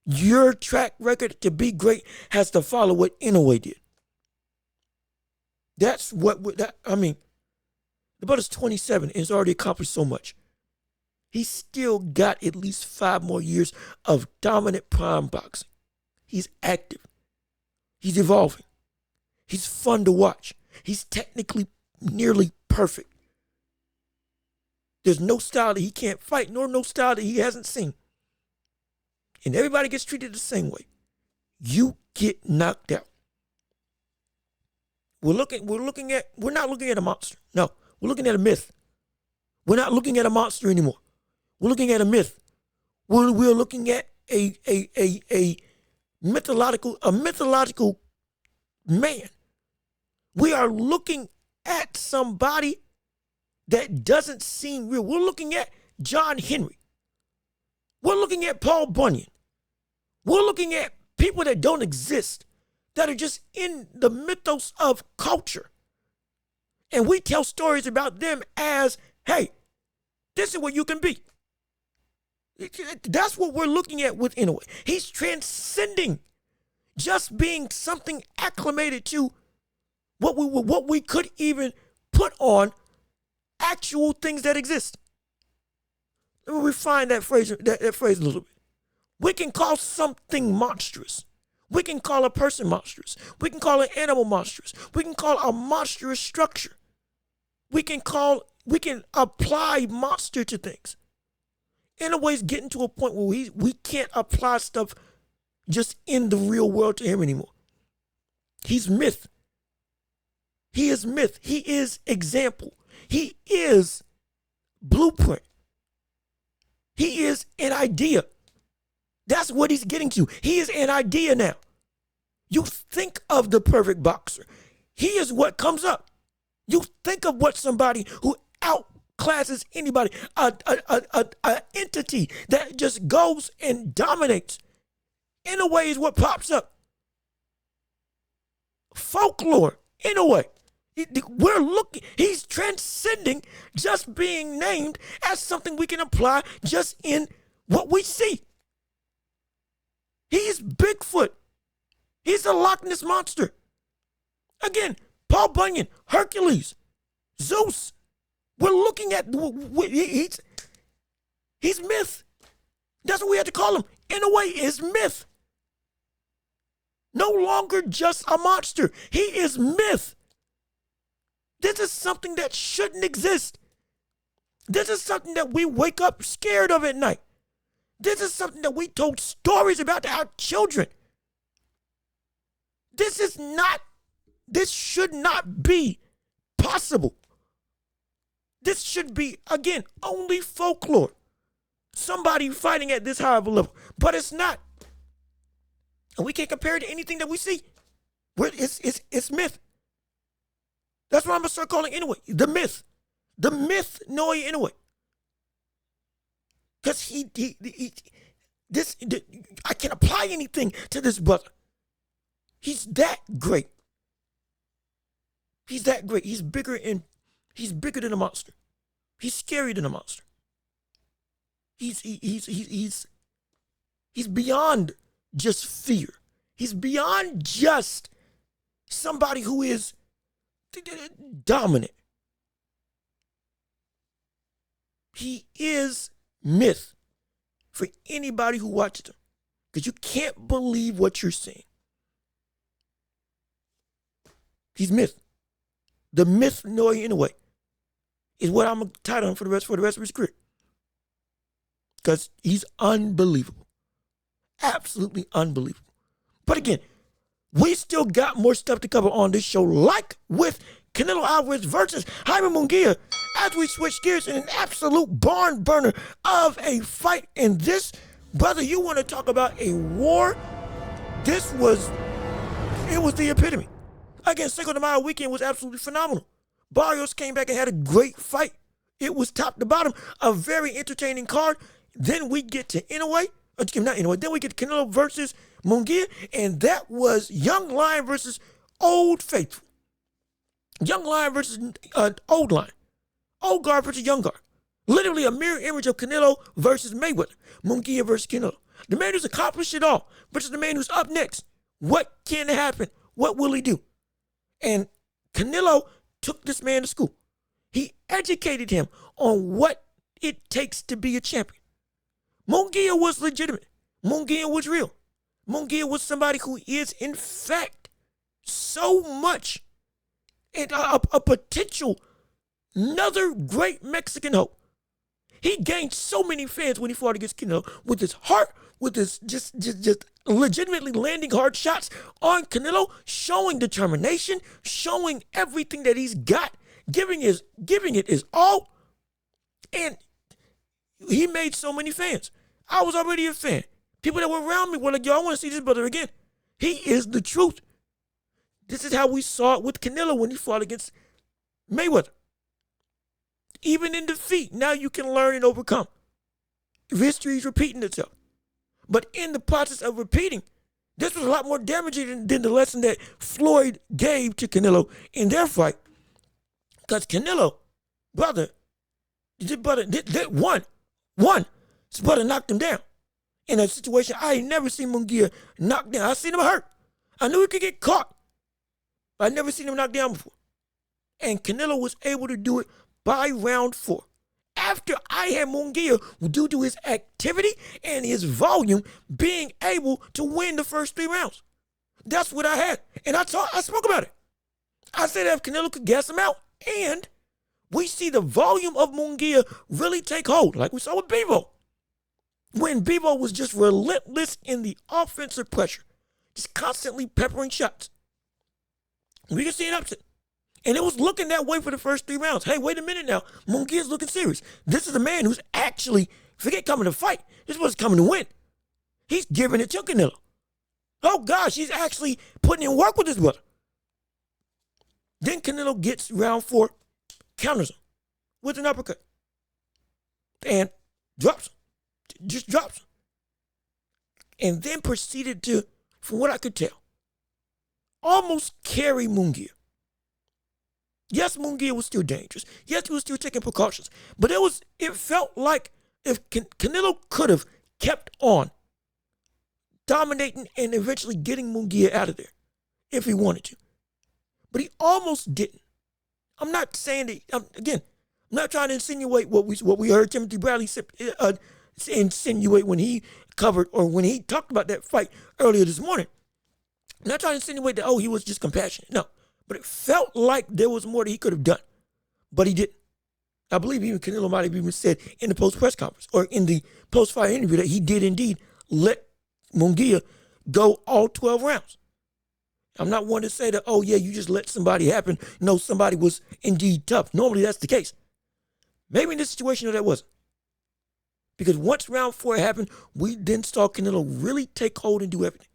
Your track record to be great has to follow what Inoue did. That's what, the brother's 27 and has already accomplished so much. He's still got at least 5 more years of dominant prime boxing. He's active. He's evolving. He's fun to watch. He's technically nearly perfect. There's no style that he can't fight, nor no style that he hasn't seen. And everybody gets treated the same way. You get knocked out. We're not looking at a monster. No, we're looking at a myth. We're not looking at a monster anymore. We're looking at a myth. We're looking at a mythological man. We are looking at somebody that doesn't seem real. We're looking at John Henry. We're looking at Paul Bunyan. We're looking at people that don't exist, that are just in the mythos of culture. And we tell stories about them as, hey, this is what you can be. That's what we're looking at with Inoue. He's transcending just being something acclimated to what we could even put on actual things that exist. Let me refine that phrase a little bit. We can call something monstrous. We can call a person monstrous. We can call an animal monstrous. We can call a monstrous structure. We can apply monster to things. Inoue's getting to a point where we can't apply stuff just in the real world to him anymore. He's myth. He is myth. He is example. He is blueprint. He is an idea. That's what he's getting to. He is an idea now. You think of the perfect boxer. He is what comes up. You think of what somebody who outclasses anybody, an entity that just goes and dominates. In a way is what pops up. Folklore, in a way. He's transcending just being named as something we can apply just in what we see. He's Bigfoot. He's the Loch Ness Monster. Again, Paul Bunyan, Hercules, Zeus. We're looking at, he's myth. That's what we have to call him. In a way, is myth. No longer just a monster. He is myth. This is something that shouldn't exist. This is something that we wake up scared of at night. This is something that we told stories about to our children. This should not be possible. This should be, again, only folklore. Somebody fighting at this high of a level. But it's not. And we can't compare it to anything that we see. It's myth. That's what I'm going to start calling Inoue. The myth. The myth Naoya Inoue. Because I can't apply anything to this brother. He's that great. He's that great. He's bigger than a monster. He's scarier than a monster. He's beyond just fear. He's beyond just somebody who is dominant. He is myth for anybody who watches him, because you can't believe what you're seeing. He's myth. The myth Naoya Inoue is what I'm tied on for the rest of his career, because he's unbelievable, absolutely unbelievable. But again, we still got more stuff to cover on this show, like with Canelo Alvarez versus Jaime Munguia, as we switch gears in an absolute barn burner of a fight. And this, brother, you want to talk about a war? It was the epitome. Again, Cinco de Mayo weekend was absolutely phenomenal. Barrios came back and had a great fight. It was top to bottom, a very entertaining card. Then we get to Inoue, then we get Canelo versus Munguia, and that was Young Lion versus Old Faithful. Young Lion versus Old Lion. Old guard versus young guard. Literally a mirror image of Canelo versus Mayweather. Munguia versus Canelo. The man who's accomplished it all versus the man who's up next. What can happen? What will he do? And Canelo took this man to school. He educated him on what it takes to be a champion. Munguia was legitimate. Munguia was real. Munguia was somebody who is, in fact, so much and a potential, another great Mexican hope. He gained so many fans when he fought against Canelo with his heart, with his just legitimately landing hard shots on Canelo, showing determination, showing everything that he's got, giving it his all, and he made so many fans. I was already a fan. People that were around me were like, yo, I want to see this brother again. He is the truth. This is how we saw it with Canelo when he fought against Mayweather. Even in defeat, now you can learn and overcome. History is repeating itself. But in the process of repeating, this was a lot more damaging than the lesson that Floyd gave to Canelo in their fight. Because Canelo, brother, his brother knocked him down. In a situation I ain't never seen Munguia knocked down. I seen him hurt. I knew he could get caught. But I never seen him knocked down before. And Canelo was able to do it by round 4. After I had Munguia, due to his activity and his volume, being able to win the first 3 rounds. That's what I had. And I spoke about it. I said if Canelo could gas him out, and we see the volume of Munguia really take hold, like we saw with Bivol. When Bivol was just relentless in the offensive pressure, just constantly peppering shots. We can see an upset. And it was looking that way for the first 3 rounds. Hey, wait a minute now. Munguia's looking serious. This is a man who's actually, forget coming to fight. This was coming to win. He's giving it to Canelo. Oh, gosh, he's actually putting in work with his brother. Then Canelo gets round 4, counters him with an uppercut. And drops him. Just drops him. And then proceeded to, from what I could tell, almost carry Munguia. Yes, Munguia was still dangerous. Yes, he was still taking precautions. But it felt like if Canelo could have kept on dominating and eventually getting Munguia out of there if he wanted to. But he almost didn't. I'm not saying that, again, I'm not trying to insinuate what we heard Timothy Bradley insinuate when he covered or when he talked about that fight earlier this morning. I'm not trying to insinuate that, he was just compassionate. No. But it felt like there was more that he could have done. But he didn't. I believe even Canelo might have even said in the post-press conference or in the post-fight interview that he did indeed let Munguia go all 12 rounds. I'm not one to say that, you just let somebody happen. No, somebody was indeed tough. Normally that's the case. Maybe in this situation, that wasn't. Because once round 4 happened, we then saw Canelo really take hold and do everything.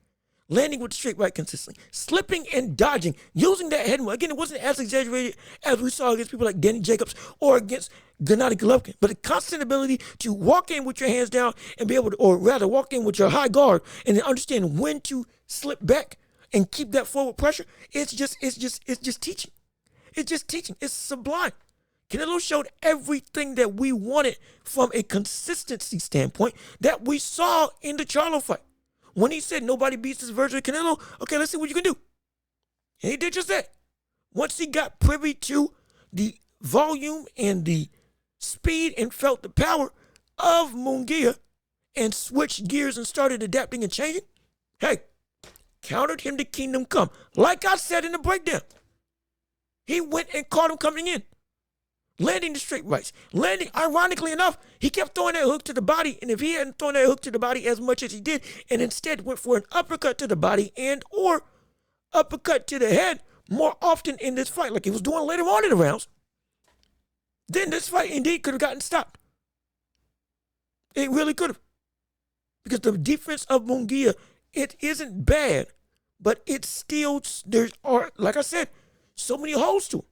Landing with the straight right consistently, slipping and dodging, using that head. Again, it wasn't as exaggerated as we saw against people like Danny Jacobs or against Gennady Golovkin, but a constant ability to walk in with your hands down and be able to, or rather walk in with your high guard and then understand when to slip back and keep that forward pressure. It's just teaching. It's just teaching. It's sublime. Canelo showed everything that we wanted from a consistency standpoint that we saw in the Charlo fight. When he said nobody beats this version of Canelo, okay, let's see what you can do. And he did just that. Once he got privy to the volume and the speed and felt the power of Munguia and switched gears and started adapting and changing, countered him to kingdom come. Like I said in the breakdown, he went and caught him coming in. Landing the straight rights. Landing, ironically enough, he kept throwing that hook to the body, and if he hadn't thrown that hook to the body as much as he did, and instead went for an uppercut to the body and or uppercut to the head more often in this fight, like he was doing later on in the rounds, then this fight indeed could have gotten stopped. It really could have. Because the defense of Munguia, it isn't bad, but it's still, like I said, so many holes to it.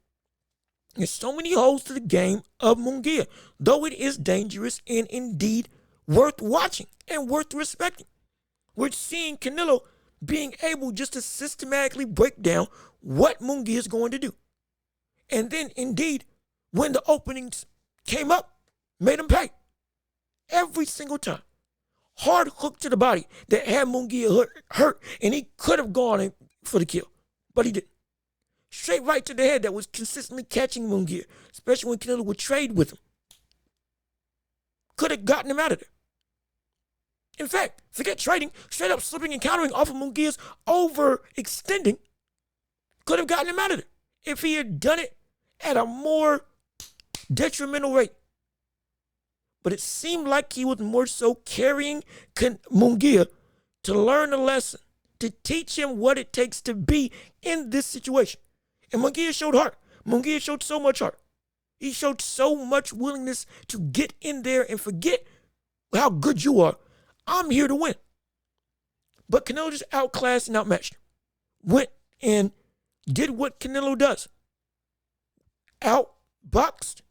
There's so many holes to the game of Munguia, though it is dangerous and indeed worth watching and worth respecting. We're seeing Canelo being able just to systematically break down what Munguia is going to do. And then indeed, when the openings came up, made him pay. Every single time. Hard hook to the body that had Munguia hurt, and he could have gone in for the kill, but he didn't. Straight right to the head that was consistently catching Munguia, especially when Canelo would trade with him. could have gotten him out of there. In fact, forget trading, straight up slipping and countering off of Munguia's overextending could have gotten him out of there if he had done it at a more detrimental rate. But it seemed like he was more so carrying Munguia to learn a lesson, to teach him what it takes to be in this situation. And Munguia showed heart. Munguia showed so much heart. He showed so much willingness to get in there and forget how good you are. I'm here to win. But Canelo just outclassed and outmatched him. Went and did what Canelo does. Outboxed,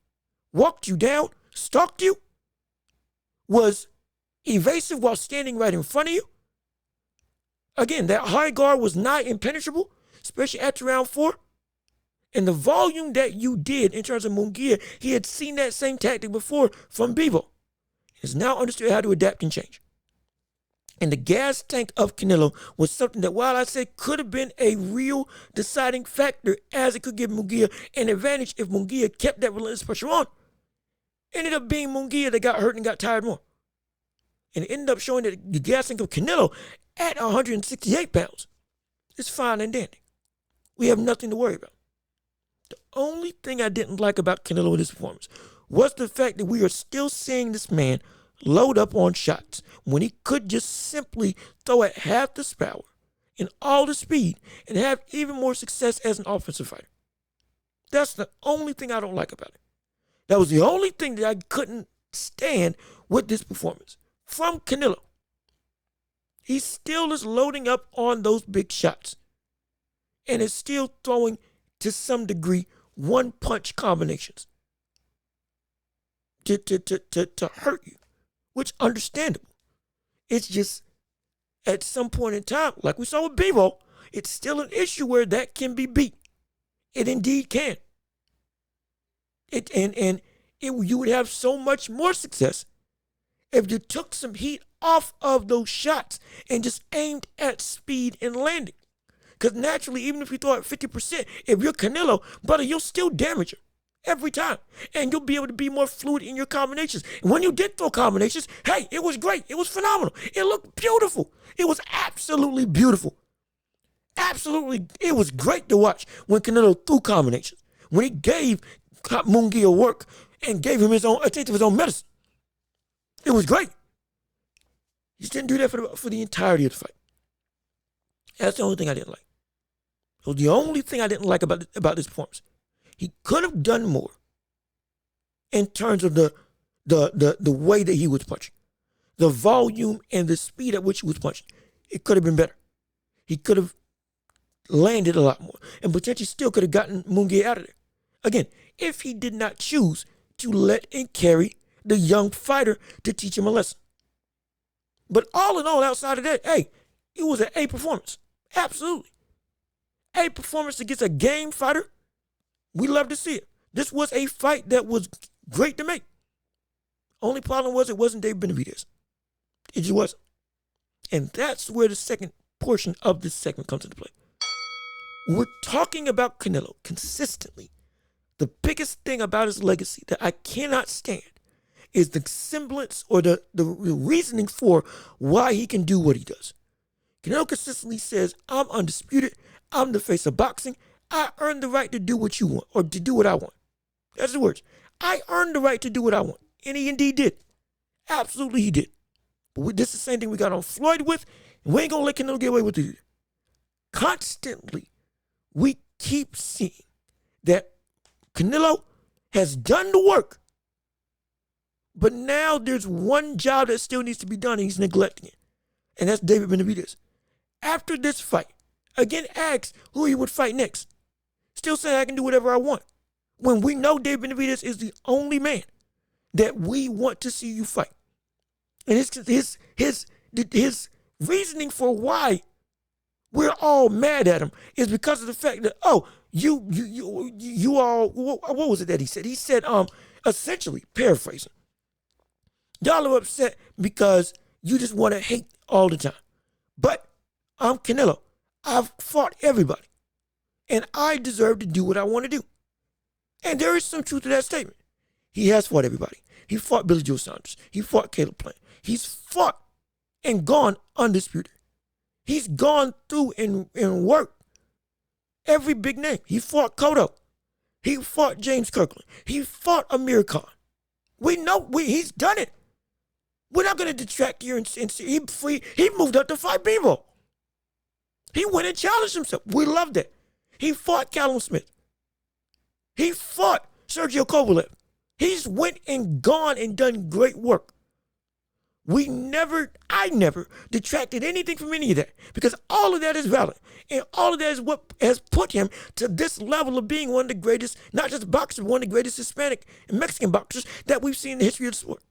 walked you down, stalked you, was evasive while standing right in front of you. Again, that high guard was nigh impenetrable, especially after round 4. And the volume that you did in terms of Munguia, he had seen that same tactic before from Bivol. He's now understood how to adapt and change. And the gas tank of Canelo was something that, while I said could have been a real deciding factor, as it could give Munguia an advantage if Munguia kept that relentless pressure on, ended up being Munguia that got hurt and got tired more. And it ended up showing that the gas tank of Canelo at 168 pounds is fine and dandy. We have nothing to worry about. The only thing I didn't like about Canelo in this performance was the fact that we are still seeing this man load up on shots when he could just simply throw at half the power and all the speed and have even more success as an offensive fighter. That's the only thing I don't like about it. That was the only thing that I couldn't stand with this performance from Canelo. He still is loading up on those big shots and is still throwing, to some degree, one-punch combinations to hurt you, which understandable. It's just at some point in time, like we saw with Bivol, it's still an issue where that can be beat. It indeed can. You would have so much more success if you took some heat off of those shots and just aimed at speed and landing. Because naturally, even if you throw at 50%, if you're Canelo, brother, you'll still damage her every time. And you'll be able to be more fluid in your combinations. And when you did throw combinations, hey, it was great. It was phenomenal. It looked beautiful. It was absolutely beautiful. Absolutely, it was great to watch when Canelo threw combinations. When he gave Munguia work and gave him a taste of his own medicine. It was great. He just didn't do that for the entirety of the fight. That's the only thing I didn't like. It was the only thing I didn't like about this performance. He could have done more in terms of the way that he was punching. The volume and the speed at which he was punching. It could have been better. He could have landed a lot more and potentially still could have gotten Munguia out of there. Again, if he did not choose to let and carry the young fighter to teach him a lesson. But all in all, outside of that, hey, it was an A performance. Absolutely. A performance against a game fighter. We love to see it. This was a fight that was great to make. Only problem was it wasn't Dave Benavidez. It just wasn't. And that's where the second portion of this segment comes into play. We're talking about Canelo consistently. The biggest thing about his legacy that I cannot stand is the semblance or the reasoning for why he can do what he does. Canelo consistently says, I'm undisputed. I'm the face of boxing. I earned the right to do what you want or to do what I want. That's the words. I earned the right to do what I want. And he indeed did. Absolutely he did. But this is the same thing we got on Floyd with, and we ain't going to let Canelo get away with it. Constantly, we keep seeing that Canelo has done the work, but now there's one job that still needs to be done and he's neglecting it. And that's David Benavidez. After this fight, again asked who he would fight next. Still saying I can do whatever I want. When we know David Benavidez is the only man that we want to see you fight. And his reasoning for why we're all mad at him is because of the fact that, you all, what was it that he said? He said, essentially, paraphrasing, y'all are upset because you just want to hate all the time. But I'm Canelo. I've fought everybody. And I deserve to do what I want to do. And there is some truth to that statement. He has fought everybody. He fought Billy Joe Saunders. He fought Caleb Plant. He's fought and gone undisputed. He's gone through and worked every big name. He fought Cotto. He fought James Kirkland. He fought Amir Khan. We know he's done it. We're not going to detract here and see. He moved up to fight Bebo. He went and challenged himself. We loved it. He fought Callum Smith. He fought Sergio Kovalev. He's went and gone and done great work. I never detracted anything from any of that because all of that is valid. And all of that is what has put him to this level of being one of the greatest, not just boxers, one of the greatest Hispanic and Mexican boxers that we've seen in the history of the sport.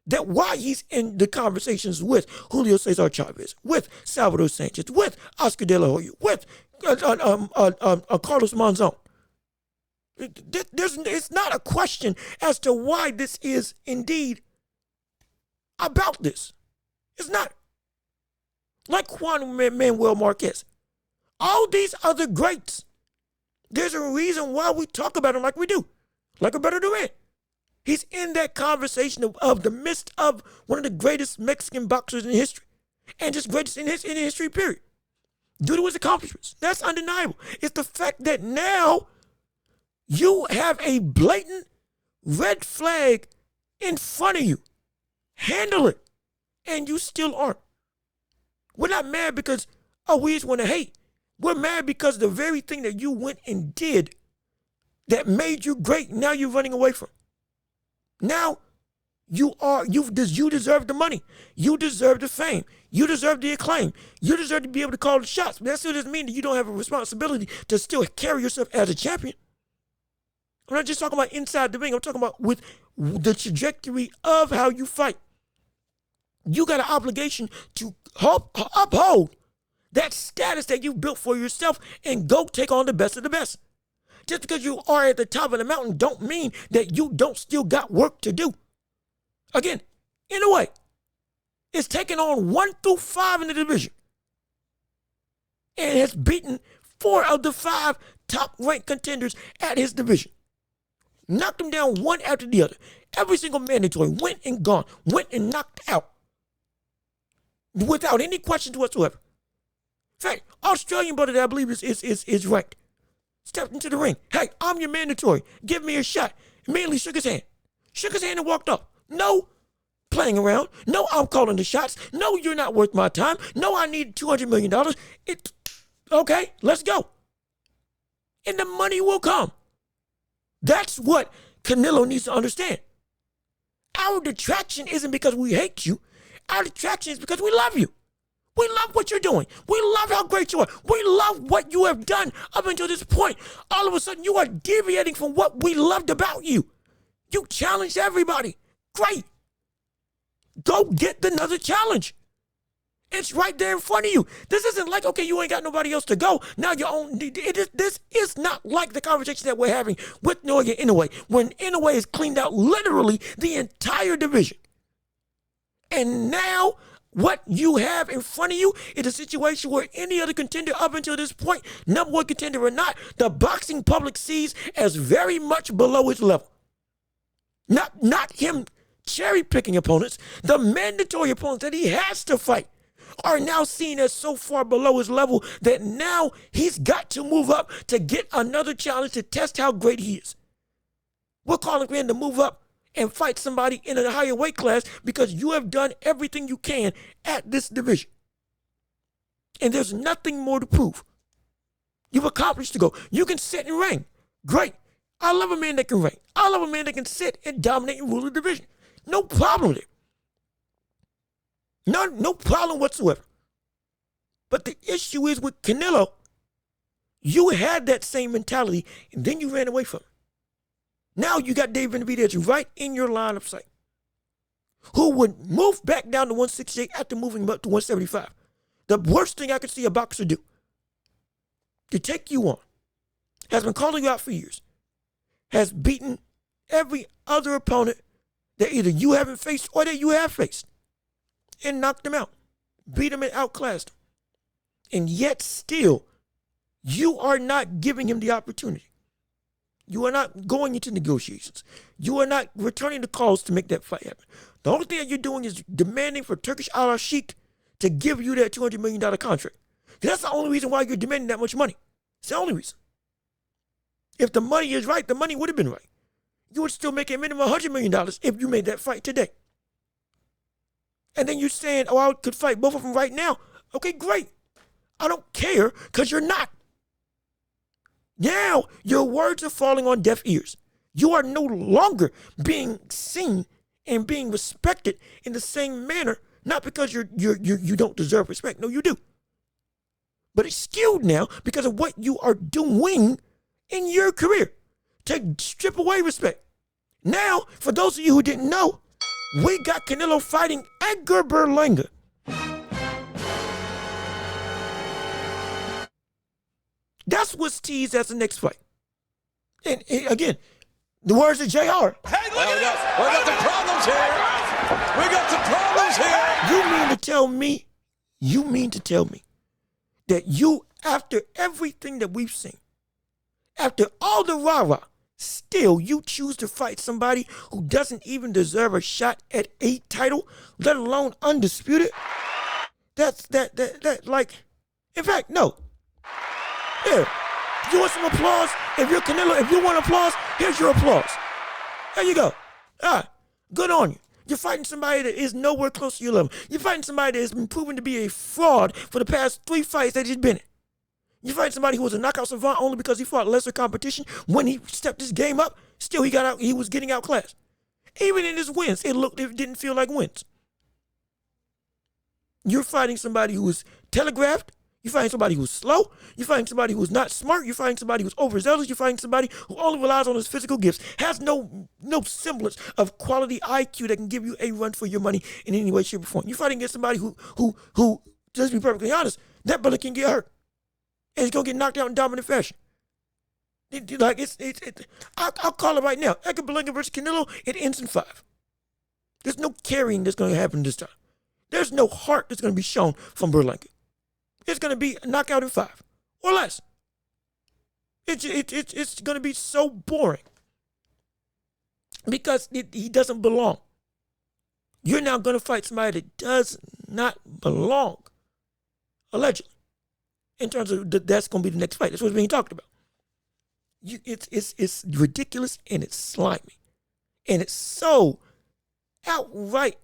That why he's in the conversations with Julio Cesar Chavez, with Salvador Sanchez, with Oscar De La Hoya, with Carlos Monzon. It's not a question as to why this is indeed about this. It's not. Like Juan Manuel Marquez. All these other greats, there's a reason why we talk about them like we do. Like Roberto Duran. He's in that conversation of the midst of one of the greatest Mexican boxers in history. And just greatest in history, period. Due to his accomplishments. That's undeniable. It's the fact that now you have a blatant red flag in front of you. Handle it. And you still aren't. We're not mad because, we just want to hate. We're mad because the very thing that you went and did that made you great, now you're running away from. Now, you deserve the money. You deserve the fame. You deserve the acclaim. You deserve to be able to call the shots. But that still doesn't mean that you don't have a responsibility to still carry yourself as a champion. I'm not just talking about inside the ring. I'm talking about with the trajectory of how you fight. You got an obligation to uphold that status that you've built for yourself and go take on the best of the best. Just because you are at the top of the mountain don't mean that you don't still got work to do. Again, Inoue is taking on 1 through 5 in the division and has beaten 4 of the 5 top-ranked contenders at his division. Knocked them down one after the other. Every single mandatory went and gone, went and knocked out without any questions whatsoever. In fact, Australian brother that I believe is ranked stepped into the ring. Hey, I'm your mandatory. Give me a shot. Immediately shook his hand. Shook his hand and walked off. No playing around. No, I'm calling the shots. No, you're not worth my time. No, I need $200 million. Okay, let's go. And the money will come. That's what Canelo needs to understand. Our detraction isn't because we hate you. Our detraction is because we love you. We love what you're doing. We love how great you are. We love what you have done up until this point. All of a sudden, you are deviating from what we loved about you. You challenged everybody. Great. Go get another challenge. It's right there in front of you. This isn't like, okay, you ain't got nobody else to go. Now you're on. This is not like the conversation that we're having with Naoya Inoue, when Inoue has cleaned out literally the entire division. And now what you have in front of you is a situation where any other contender up until this point, number one contender or not, the boxing public sees as very much below his level. Not him cherry picking opponents. The mandatory opponents that he has to fight are now seen as so far below his level that now he's got to move up to get another challenge to test how great he is. We're calling for him to move up and fight somebody in a higher weight class because you have done everything you can at this division. And there's nothing more to prove. You've accomplished the goal. You can sit and ring. Great. I love a man that can ring. I love a man that can sit and dominate and rule the division. No problem there. No problem whatsoever. But the issue is with Canelo, you had that same mentality and then you ran away from it. Now you got David Benavidez right in your line of sight, who would move back down to 168 after moving up to 175. The worst thing I could see a boxer do to take you on, has been calling you out for years, has beaten every other opponent that either you haven't faced or that you have faced, and knocked them out, beat them and outclassed them. And yet still, you are not giving him the opportunity. You are not going into negotiations. You are not returning the calls to make that fight happen. The only thing that you're doing is demanding for Turkish Al Sheikh to give you that $200 million contract. That's the only reason why you're demanding that much money. It's the only reason. If the money is right, the money would have been right. You would still make a minimum $100 million if you made that fight today. And then you're saying, oh, I could fight both of them right now. Okay, great. I don't care, because you're not. Now, your words are falling on deaf ears. You are no longer being seen and being respected in the same manner, not because you don't deserve respect. No, you do. But it's skewed now because of what you are doing in your career to strip away respect. Now, for those of you who didn't know, we got Canelo fighting Edgar Berlanga. That's what's teased as the next fight. And again, the words of JR. Hey, look at this. We got some problems here. We got some problems here. You mean to tell me that you, after everything that we've seen, after all the rah-rah, still you choose to fight somebody who doesn't even deserve a shot at a title, let alone undisputed? That's like, in fact, no. Here, you want some applause? If you're Canelo, if you want applause, here's your applause. There you go. Good on you. You're fighting somebody that is nowhere close to your level. You're fighting somebody that has been proven to be a fraud for the past 3 fights that he's been in. You're fighting somebody who was a knockout savant only because he fought lesser competition. When he stepped his game up, still he was getting outclassed. Even in his wins, it didn't feel like wins. You're fighting somebody who was telegraphed. You're fighting somebody who's slow. You're fighting somebody who's not smart. You're fighting somebody who's overzealous. You're fighting somebody who only relies on his physical gifts, has no semblance of quality IQ that can give you a run for your money in any way, shape, or form. You're fighting against somebody who, just to be perfectly honest, that brother can get hurt. And he's going to get knocked out in dominant fashion. I'll call it right now. Edgar Berlanga versus Canelo, it ends in 5. There's no carrying that's going to happen this time. There's no heart that's going to be shown from Berlanga. It's going to be a knockout in 5 or less. It's going to be so boring because he doesn't belong. You're now going to fight somebody that does not belong, allegedly, in terms of that's going to be the next fight. That's what's being talked about. It's ridiculous and it's slimy. And it's so outright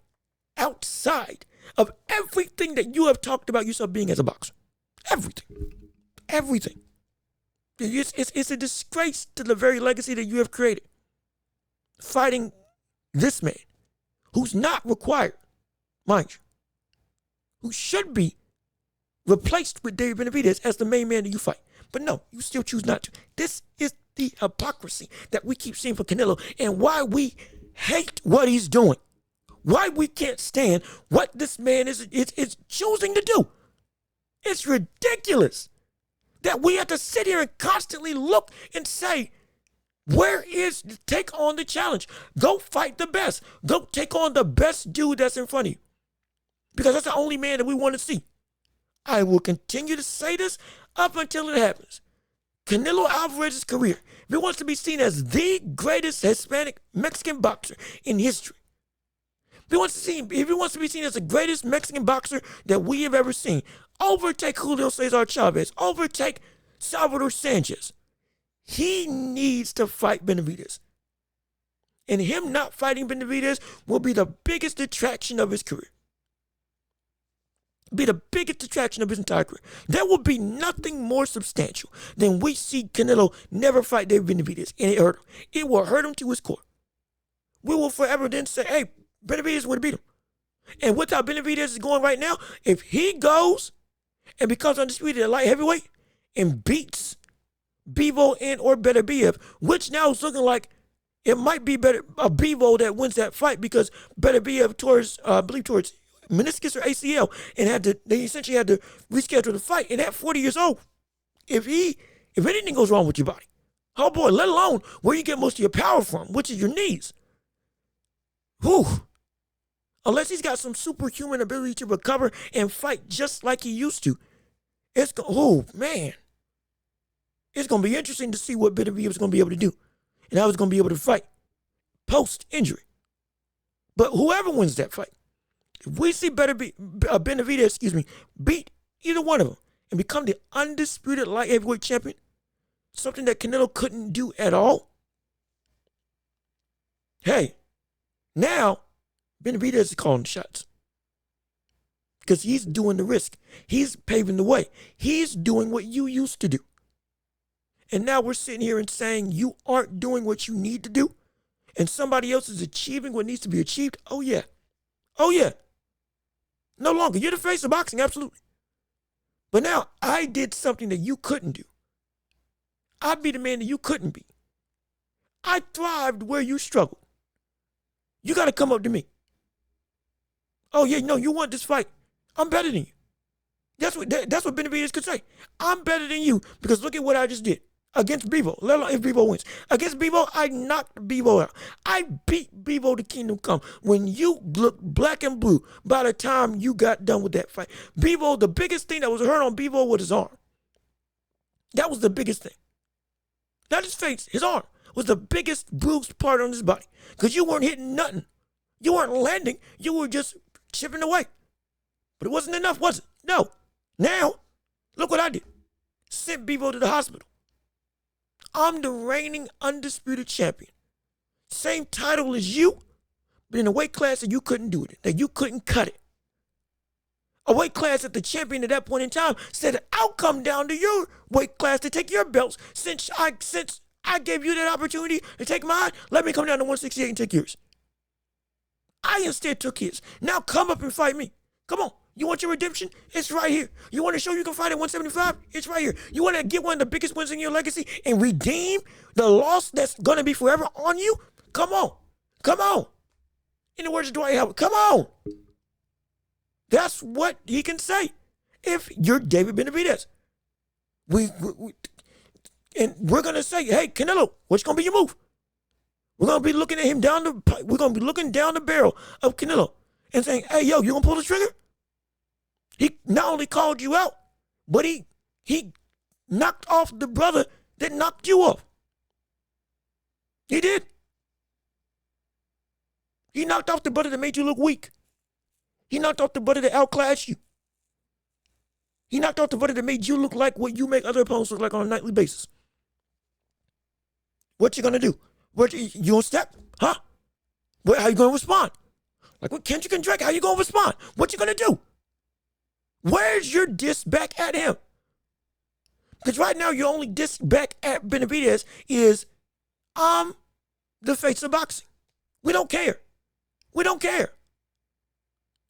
outside of everything that you have talked about yourself being as a boxer. Everything. It's a disgrace to the very legacy that you have created. Fighting this man, who's not required, mind you, who should be replaced with David Benavidez as the main man that you fight. But no, you still choose not to. This is the hypocrisy that we keep seeing for Canelo and why we hate what he's doing. Why we can't stand what this man is choosing to do. It's ridiculous that we have to sit here and constantly look and say, take on the challenge. Go fight the best. Go take on the best dude that's in front of you. Because that's the only man that we want to see. I will continue to say this up until it happens. Canelo Alvarez's career, if he wants to be seen as the greatest Hispanic Mexican boxer in history, if he wants to be seen as the greatest Mexican boxer that we have ever seen, overtake Julio Cesar Chavez, overtake Salvador Sanchez, he needs to fight Benavidez. And him not fighting Benavidez will be the biggest detraction of his career. Be the biggest detraction of his entire career. There will be nothing more substantial than we see Canelo never fight David Benavidez, and it hurt him. It will hurt him to his core. We will forever then say, hey, Benavidez would have beat him. And with how Benavidez is going right now, if he goes and becomes undisputed at light heavyweight and beats Bivol and or Beterbiev, which now is looking like it might be Bivol that wins that fight because Beterbiev towards meniscus or ACL and they essentially had to reschedule the fight. And at 40 years old, if anything goes wrong with your body, oh boy, let alone where you get most of your power from, which is your knees. Whew. Unless he's got some superhuman ability to recover and fight just like he used to, it's going to be interesting to see what Benavidez is going to be able to do and I was going to be able to fight post-injury. But whoever wins that fight, if we see Benavidez, beat either one of them and become the undisputed light heavyweight champion, something that Canelo couldn't do at all, hey, now Benavidez is calling the shots. Because he's doing the risk. He's paving the way. He's doing what you used to do. And now we're sitting here and saying you aren't doing what you need to do, and somebody else is achieving what needs to be achieved. Oh, yeah. Oh, yeah. No longer. You're the face of boxing, absolutely. But now I did something that you couldn't do. I'd be the man that you couldn't be. I thrived where you struggled. You got to come up to me. Oh, yeah, no, you want this fight. I'm better than you. That's what Benavidez could say. I'm better than you because look at what I just did against Bivol. Let alone if Bivol wins. Against Bivol, I knocked Bivol out. I beat Bivol to Kingdom Come when you looked black and blue by the time you got done with that fight. Bivol, the biggest thing that was hurt on Bivol was his arm. That was the biggest thing. Not his face, his arm was the biggest bruised part on his body because you weren't hitting nothing. You weren't landing. You were just chipping away. But it wasn't enough, was it? No. Now, look what I did. Sent Bivol to the hospital. I'm the reigning undisputed champion. Same title as you, but in a weight class that you couldn't do it, that you couldn't cut it. A weight class that the champion at that point in time said, I'll come down to your weight class to take your belts since I gave you that opportunity to take mine. Let me come down to 168 and take yours. I instead took his. Now come up and fight me. Come on. You want your redemption? It's right here. You want to show you can fight at 175? It's right here. You want to get one of the biggest wins in your legacy and redeem the loss that's going to be forever on you? Come on. Come on. In the words of Dwight Howard, come on. That's what he can say if you're David Benavidez. And we're going to say, hey, Canelo, what's going to be your move? We're going to be looking at him we're going to be looking down the barrel of Canelo and saying, hey, yo, you going to pull the trigger? He not only called you out, but he knocked off the brother that knocked you off. He did. He knocked off the brother that made you look weak. He knocked off the brother that outclassed you. He knocked off the brother that made you look like what you make other opponents look like on a nightly basis. What you gonna do? You gonna step? Huh? How you gonna respond? Like with Kendrick and Drake, how you gonna respond? What you gonna do? Where's your diss back at him? Because right now your only diss back at Benavidez is, I'm the face of boxing. We don't care. We don't care.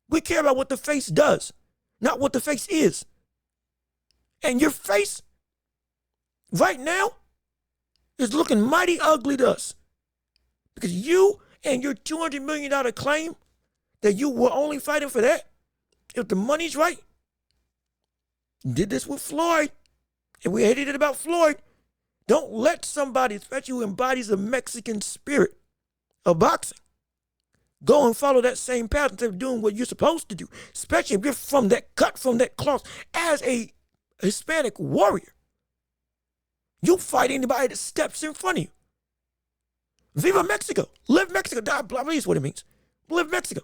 We care about what the face does, not what the face is. And your face right now is looking mighty ugly to us. Because you and your $200 million claim that you were only fighting for that, if the money's right, you did this with Floyd, and we hated it about Floyd. Don't let somebody, especially who embodies the Mexican spirit of boxing, go and follow that same path instead of doing what you're supposed to do, especially if you're from that cut, from that cloth, as a Hispanic warrior. You fight anybody that steps in front of you. Viva Mexico. Live Mexico. I believe that's what it means. Live Mexico.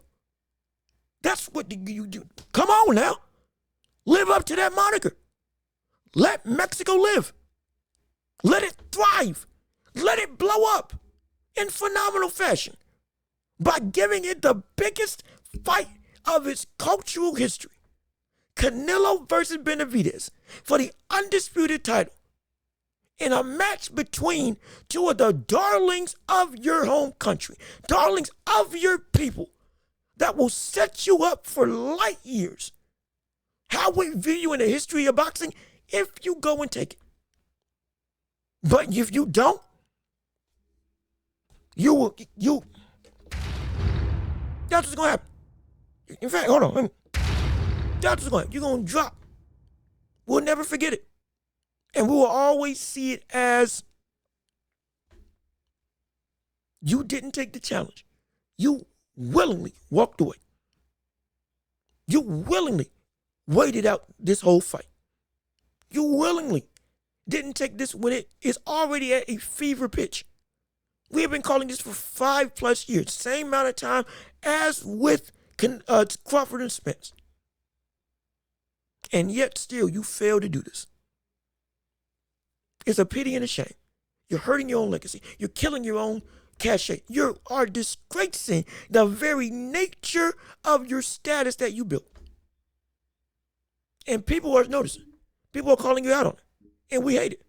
That's what you do. Come on now. Live up to that moniker. Let Mexico live. Let it thrive. Let it blow up in phenomenal fashion by giving it the biggest fight of its cultural history. Canelo versus Benavidez for the undisputed title in a match between two of the darlings of your home country, darlings of your people, that will set you up for light years. How we view you in the history of boxing if you go and take it. But if you don't, that's what's going to happen. In fact, hold on. That's what's going to happen. You're going to drop. We'll never forget it. And we will always see it as you didn't take the challenge. You willingly walked away. You willingly waited out this whole fight. You willingly didn't take this when it is already at a fever pitch. We have been calling this for 5+ years, same amount of time as with Crawford and Spence. And yet still you fail to do this. It's a pity and a shame. You're hurting your own legacy. You're killing your own cachet. You are disgracing the very nature of your status that you built. And people are noticing. People are calling you out on it. And we hate it.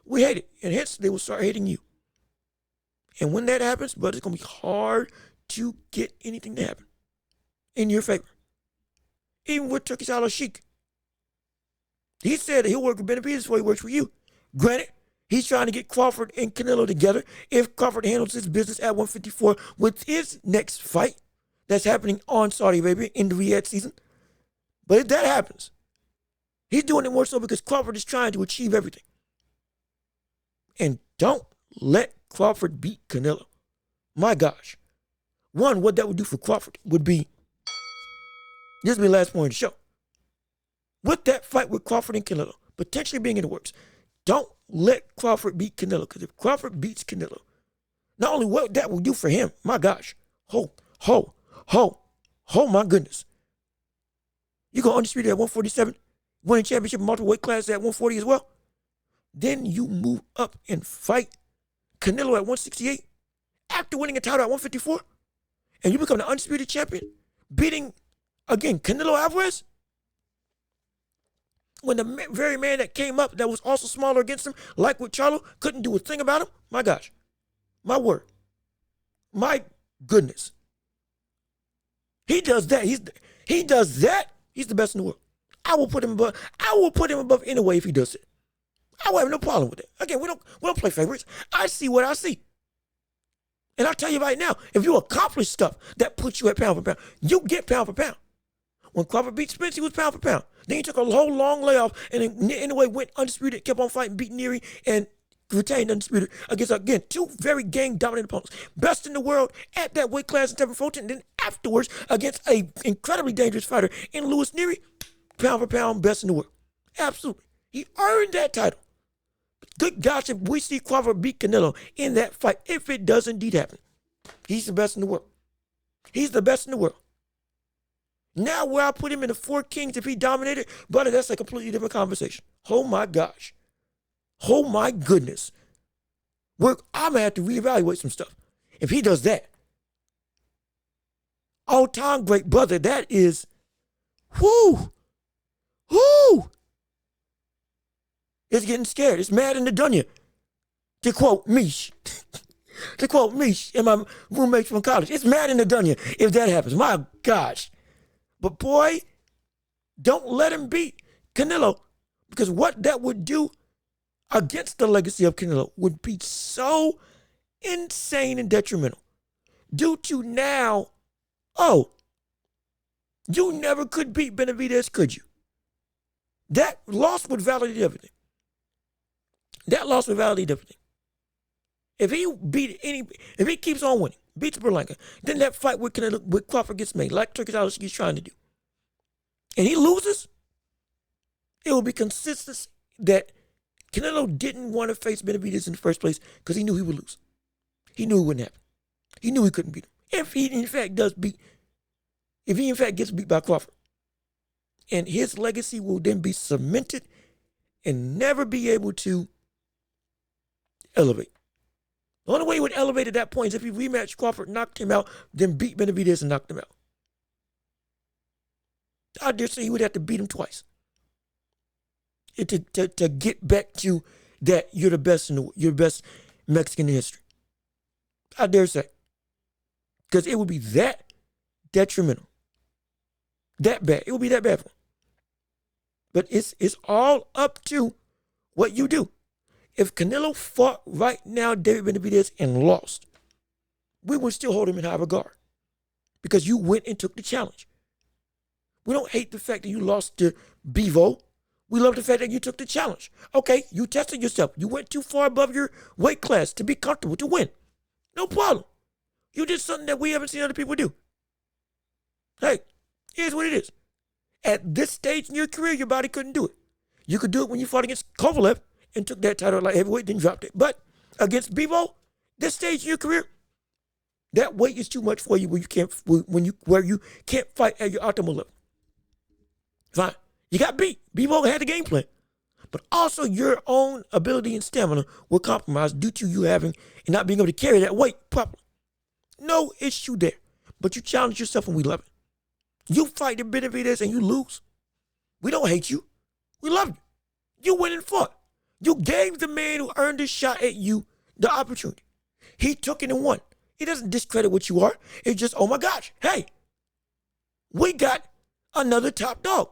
We hate it. And hence they will start hating you. And when that happens, but it's going to be hard to get anything to happen in your favor. Even with Turkish Al-Sheikh. He said that he'll work with Benavidez before he works for you. Granted, he's trying to get Crawford and Canelo together. If Crawford handles his business at 154 with his next fight that's happening on Saudi Arabia in the Riyadh season. But if that happens, he's doing it more so because Crawford is trying to achieve everything. And don't let Crawford beat Canelo. My gosh. One, what that would do for Crawford would be, this will be the last point of the show. With that fight with Crawford and Canelo potentially being in the works, don't let Crawford beat Canelo. Because if Crawford beats Canelo, not only what that will do for him, my gosh, my goodness. You go undisputed at 147, winning championship in multiple weight classes at 140 as well. Then you move up and fight Canelo at 168 after winning a title at 154, and you become the undisputed champion, beating, again, Canelo Alvarez. When the very man that came up that was also smaller against him, like with Charlo, couldn't do a thing about him. My gosh. My word. My goodness. He does that. He does that. He's the best in the world. I will put him above Inoue if he does it. I will have no problem with it. Again, we don't play favorites. I see what I see. And I'll tell you right now, if you accomplish stuff that puts you at pound for pound, you get pound for pound. When Crawford beat Spence, he was pound for pound. Then he took a whole long layoff and then Inoue went undisputed, kept on fighting, beat Nery, and retained undisputed against, again, two very gang-dominant opponents. Best in the world at that weight class in 714, and then afterwards against a incredibly dangerous fighter in Louis Nery, pound for pound, best in the world. Absolutely. He earned that title. Good gosh, if we see Crawford beat Canelo in that fight, if it does indeed happen, he's the best in the world. He's the best in the world. Now where I put him in the Four Kings, if he dominated, brother, that's a completely different conversation. Oh my gosh. Oh my goodness. I'm going to have to reevaluate some stuff. If he does that, all-time great, brother, that is, whoo. It's getting scared. It's mad in the dunya. To quote Mish. And my roommates from college. It's mad in the dunya if that happens. My gosh. But boy, don't let him beat Canelo, because what that would do against the legacy of Canelo would be so insane and detrimental. Due to now, you never could beat Benavidez, could you? That loss would validate everything. If he keeps on winning, beats Berlanga, then that fight with Canelo, with Crawford gets made, like Turkish Al-Sheikh is trying to do, and he loses, it will be consistent that Canelo didn't want to face Benavidez in the first place because he knew he would lose. He knew it wouldn't happen. He knew he couldn't beat him. If he in fact gets beat by Crawford, and his legacy will then be cemented and never be able to elevate. The only way he would elevate at that point is if he rematched Crawford, knocked him out, then beat Benavidez and knocked him out. I dare say he would have to beat him twice to get back to that you're the best you're the best Mexican in history. I dare say. Because it would be that detrimental. That bad. It would be that bad for him. But it's all up to what you do. If Canelo fought right now, David Benavidez, and lost, we would still hold him in high regard because you went and took the challenge. We don't hate the fact that you lost to Bevo. We love the fact that you took the challenge. Okay, you tested yourself. You went too far above your weight class to be comfortable to win. No problem. You did something that we haven't seen other people do. Hey, here's what it is. At this stage in your career, your body couldn't do it. You could do it when you fought against Kovalev and took that title like heavyweight, then dropped it. But against Bevo, This stage in your career, that weight is too much for you where you can't fight at your optimal level. Fine. You got beat. B-Boy had the game plan. But also your own ability and stamina were compromised due to you having and not being able to carry that weight properly. No issue there. But you challenge yourself and we love it. You fight the Benavidez and you lose. We don't hate you. We love you. You went and fought. You gave the man who earned his shot at you the opportunity. He took it and won. It doesn't discredit what you are. It's just, oh my gosh, hey, we got another top dog.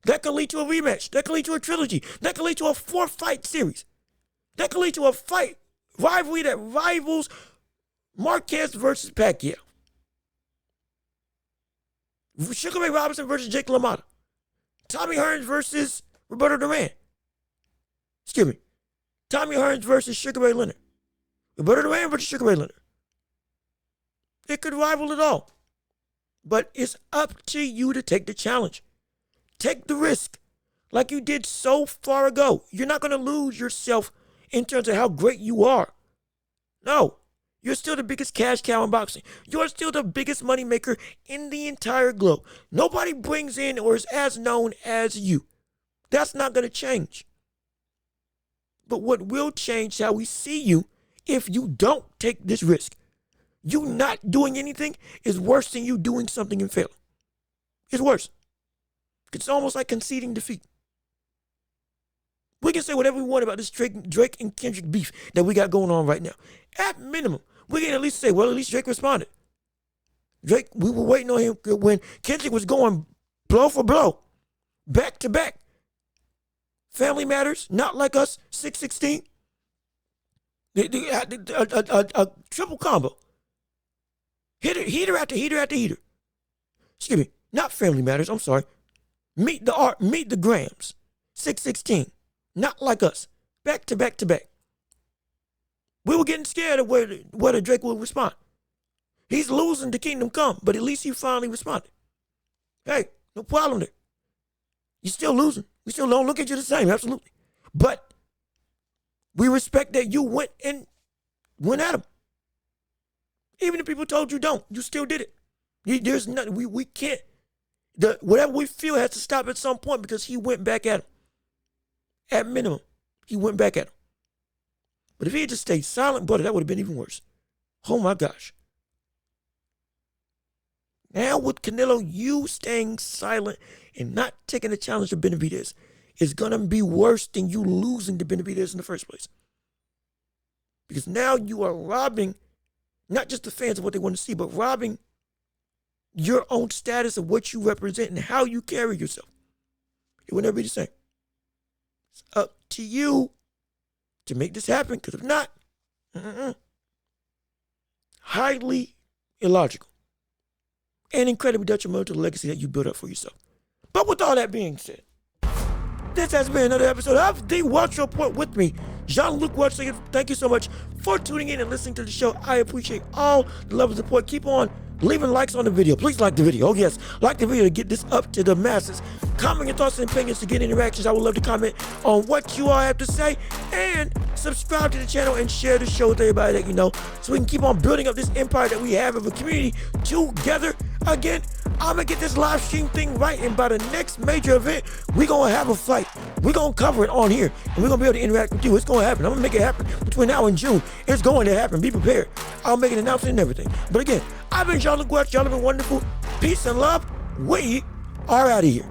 That could lead to a rematch. That could lead to a trilogy. That could lead to a 4-fight series. That could lead to a fight rivalry that rivals Marquez versus Pacquiao. Sugar Ray Robinson versus Jake LaMotta. Tommy Hearns versus Roberto Duran. Excuse me. Tommy Hearns versus Sugar Ray Leonard. Roberto Duran versus Sugar Ray Leonard. It could rival it all. But it's up to you to take the challenge. Take the risk like you did so far ago. You're not going to lose yourself in terms of how great you are. No. You're still the biggest cash cow in boxing. You're still the biggest moneymaker in the entire globe. Nobody brings in or is as known as you. That's not going to change. But what will change is how we see you if you don't take this risk. You not doing anything is worse than you doing something and failing. It's worse. It's almost like conceding defeat. We can say whatever we want about this Drake and Kendrick beef that we got going on right now. At minimum, we can at least say, well, at least Drake responded. Drake, we were waiting on him when Kendrick was going blow for blow, back to back. Family Matters, Not Like Us, 616. A triple combo. Heater after heater after heater. Excuse me, not Family Matters, I'm sorry. Meet the Grams, 616. Not Like Us, back to back to back. We were getting scared of whether Drake would respond. He's losing to Kingdom Come, but at least he finally responded. Hey, no problem there. You're still losing. We still don't look at you the same, absolutely. But we respect that you went at him. Even if people told you don't, you still did it. There's nothing, we can't. Whatever we feel has to stop at some point because he went back at him. At minimum, he went back at him. But if he had just stayed silent, brother, that would have been even worse. Oh my gosh. Now with Canelo, you staying silent and not taking the challenge to Benavidez is going to be worse than you losing to Benavidez in the first place. Because now you are robbing not just the fans of what they want to see, but robbing your own status of what you represent and how you carry yourself. It will never be the same. It's up to you to make this happen, because if not, highly illogical and incredibly detrimental to the legacy that you built up for yourself. But with all that being said, this has been another episode of The Welch Report with me, Jean-Luc Welch. Thank you so much for tuning in and listening to the show. I appreciate all the love and support. Keep on leaving likes on the video. Please like the video. Oh yes, like the video to get this up to the masses. Comment your thoughts and opinions to get interactions. I would love to comment on what you all have to say, and subscribe to the channel and share the show with everybody that you know, so we can keep on building up this empire that we have of a community together. Again, I'm gonna get this live stream thing right, and by the next major event, we're gonna have a fight. We're gonna cover it on here, and we're gonna be able to interact with you. It's gonna happen. I'm gonna make it happen between now and June. It's going to happen. Be prepared. I'll make an announcement and everything. But again, I've been Jean-Luc Welch. Y'all have been wonderful. Peace and love. We are out of here.